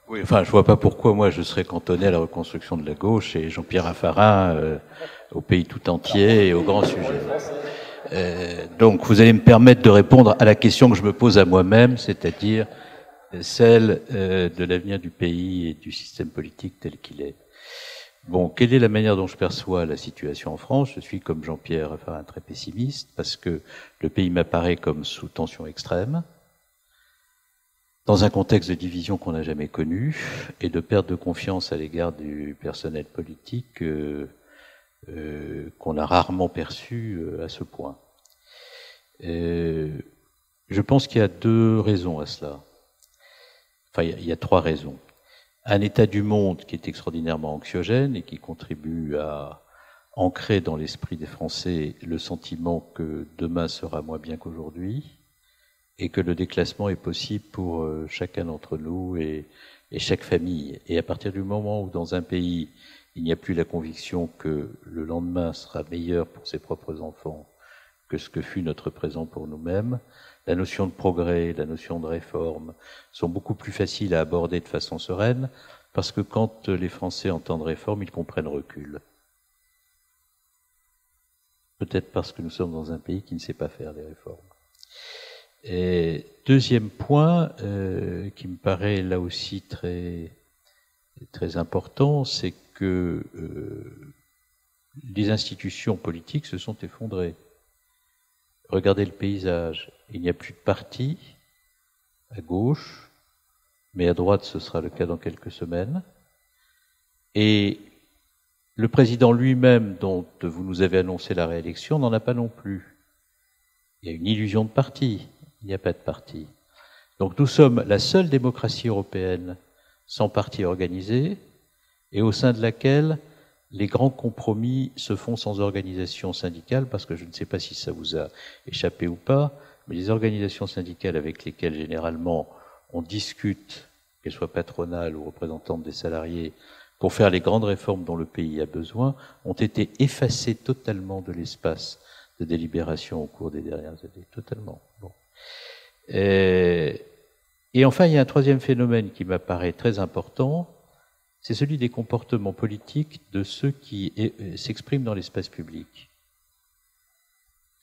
Oui, enfin, je vois pas pourquoi moi je serais cantonné à la reconstruction de la gauche et Jean-Pierre Raffarin au pays tout entier et au grand sujet. Donc vous allez me permettre de répondre à la question que je me pose à moi-même, c'est-à-dire celle de l'avenir du pays et du système politique tel qu'il est. Bon, quelle est la manière dont je perçois la situation en France? Je suis comme Jean-Pierre Raffarin très pessimiste parce que le pays m'apparaît comme sous tension extrême, dans un contexte de division qu'on n'a jamais connu et de perte de confiance à l'égard du personnel politique qu'on a rarement perçu à ce point. Je pense qu'il y a deux raisons à cela. Enfin, il y a trois raisons. Un état du monde qui est extraordinairement anxiogène et qui contribue à ancrer dans l'esprit des Français le sentiment que demain sera moins bien qu'aujourd'hui et que le déclassement est possible pour chacun d'entre nous et chaque famille. Et à partir du moment où dans un pays, il n'y a plus la conviction que le lendemain sera meilleur pour ses propres enfants que ce que fut notre présent pour nous-mêmes, la notion de progrès, la notion de réforme sont beaucoup plus faciles à aborder de façon sereine, parce que quand les Français entendent réforme, ils comprennent recul. Peut-être parce que nous sommes dans un pays qui ne sait pas faire des réformes. Et deuxième point, qui me paraît là aussi très, très important, c'est que les institutions politiques se sont effondrées. Regardez le paysage. Il n'y a plus de parti à gauche, mais à droite, ce sera le cas dans quelques semaines. Et le président lui-même, dont vous nous avez annoncé la réélection, n'en a pas non plus. Il y a une illusion de parti. Il n'y a pas de parti. Donc nous sommes la seule démocratie européenne sans parti organisé et au sein de laquelle les grands compromis se font sans organisation syndicale, parce que je ne sais pas si ça vous a échappé ou pas, mais les organisations syndicales avec lesquelles généralement on discute, qu'elles soient patronales ou représentantes des salariés, pour faire les grandes réformes dont le pays a besoin, ont été effacées totalement de l'espace de délibération au cours des dernières années, totalement. Bon. Et enfin, il y a un troisième phénomène qui m'apparaît très important, c'est celui des comportements politiques de ceux qui s'expriment dans l'espace public.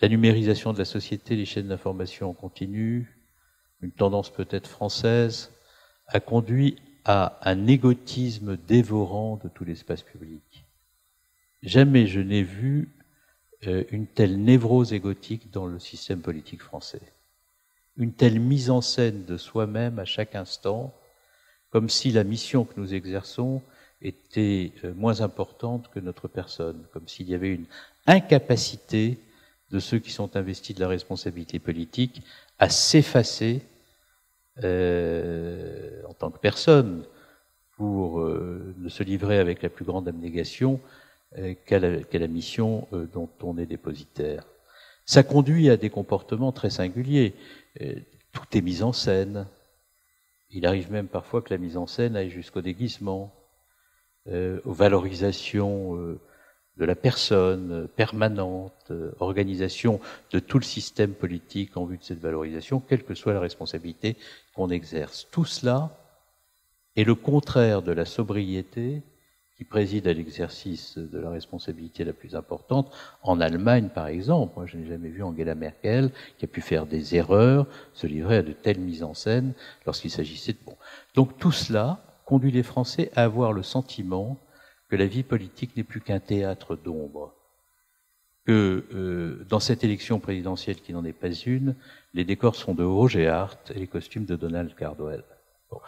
La numérisation de la société, les chaînes d'information en continu, une tendance peut-être française, a conduit à un égotisme dévorant de tout l'espace public. Jamais je n'ai vu une telle névrose égotique dans le système politique français. Une telle mise en scène de soi-même à chaque instant, comme si la mission que nous exerçons était moins importante que notre personne, comme s'il y avait une incapacité de ceux qui sont investis de la responsabilité politique à s'effacer en tant que personne pour ne se livrer avec la plus grande abnégation qu'à la mission dont on est dépositaire. Ça conduit à des comportements très singuliers. Tout est mis en scène. Il arrive même parfois que la mise en scène aille jusqu'au déguisement, aux valorisations de la personne permanente, organisation de tout le système politique en vue de cette valorisation, quelle que soit la responsabilité qu'on exerce. Tout cela est le contraire de la sobriété qui préside à l'exercice de la responsabilité la plus importante. En Allemagne, par exemple, moi je n'ai jamais vu Angela Merkel qui a pu faire des erreurs, se livrer à de telles mises en scène lorsqu'il s'agissait de... Bon. Donc tout cela conduit les Français à avoir le sentiment que la vie politique n'est plus qu'un théâtre d'ombre, que dans cette élection présidentielle qui n'en est pas une, les décors sont de Roger Hart et les costumes de Donald Cardwell. Bon.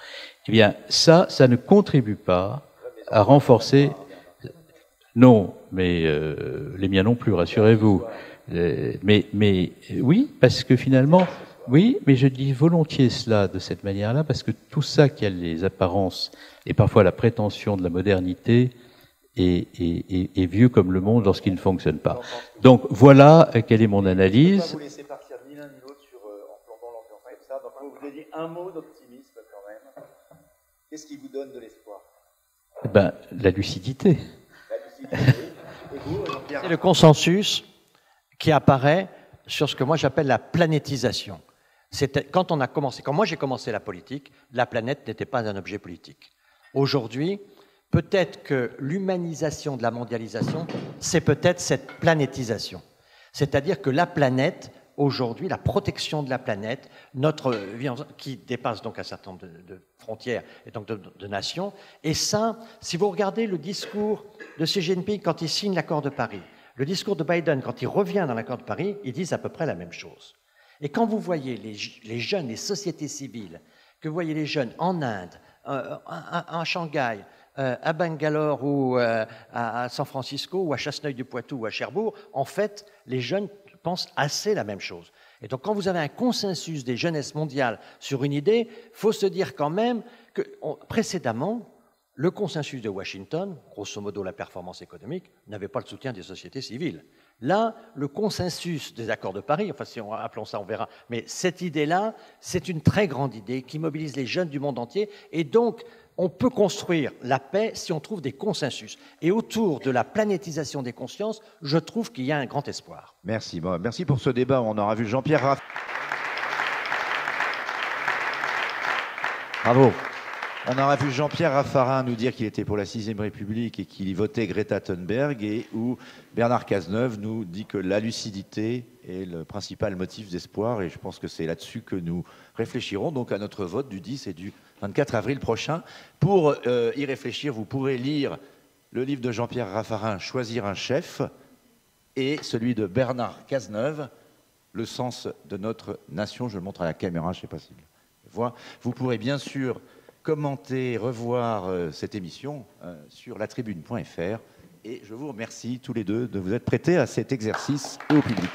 Eh bien, ça ne contribue pas à renforcer... Non, mais les miens non plus, rassurez-vous. Mais oui, parce que finalement, oui, mais je dis volontiers cela de cette manière-là, parce que tout ça qui a les apparences et parfois la prétention de la modernité est vieux comme le monde lorsqu'il ne fonctionne pas. Donc voilà quelle est mon analyse. Je ne vais pas vous laisser partir ni l'un ni l'autre en plombant l'ambiance comme ça. Donc vous voulez dire un mot d'optimisme quand même. Qu'est-ce qui vous donne de l'espoir? Ben, la lucidité. La lucidité. Et vous, Jean-Pierre? C'est le consensus qui apparaît sur ce que moi j'appelle la planétisation. C'était quand on a commencé, quand moi j'ai commencé la politique, la planète n'était pas un objet politique. Aujourd'hui, peut-être que l'humanisation de la mondialisation, c'est peut-être cette planétisation. C'est-à-dire que la planète, aujourd'hui, la protection de la planète, notre vie qui dépasse donc un certain nombre de frontières et donc de nations, et ça, si vous regardez le discours de Xi Jinping quand il signe l'accord de Paris, le discours de Biden quand il revient dans l'accord de Paris, ils disent à peu près la même chose. Et quand vous voyez les jeunes, les sociétés civiles, que vous voyez les jeunes en Inde, à Shanghai, à Bangalore ou à San Francisco ou à Chasseneuil-du-Poitou ou à Cherbourg, en fait, les jeunes pensent assez la même chose. Et donc quand vous avez un consensus des jeunesses mondiales sur une idée, il faut se dire quand même que précédemment, le consensus de Washington, grosso modo la performance économique, n'avait pas le soutien des sociétés civiles. Là, le consensus des accords de Paris, enfin si on appelons ça, on verra, mais cette idée-là, c'est une très grande idée qui mobilise les jeunes du monde entier, et donc on peut construire la paix si on trouve des consensus. Et autour de la planétisation des consciences, je trouve qu'il y a un grand espoir. Merci. Bon, merci pour ce débat. On aura vu Jean-Pierre Raffarin. Bravo. On aura vu Jean-Pierre Raffarin nous dire qu'il était pour la 6ème République et qu'il votait Greta Thunberg, et où Bernard Cazeneuve nous dit que la lucidité est le principal motif d'espoir, et je pense que c'est là-dessus que nous réfléchirons donc à notre vote du 10 et du 24 avril prochain. Pour y réfléchir, vous pourrez lire le livre de Jean-Pierre Raffarin, Choisir un chef, et celui de Bernard Cazeneuve, Le sens de notre nation. Je le montre à la caméra, je ne sais pas si vous voyez. Vous pourrez bien sûr commenter, revoir cette émission sur latribune.fr, et je vous remercie tous les deux de vous être prêtés à cet exercice et au public.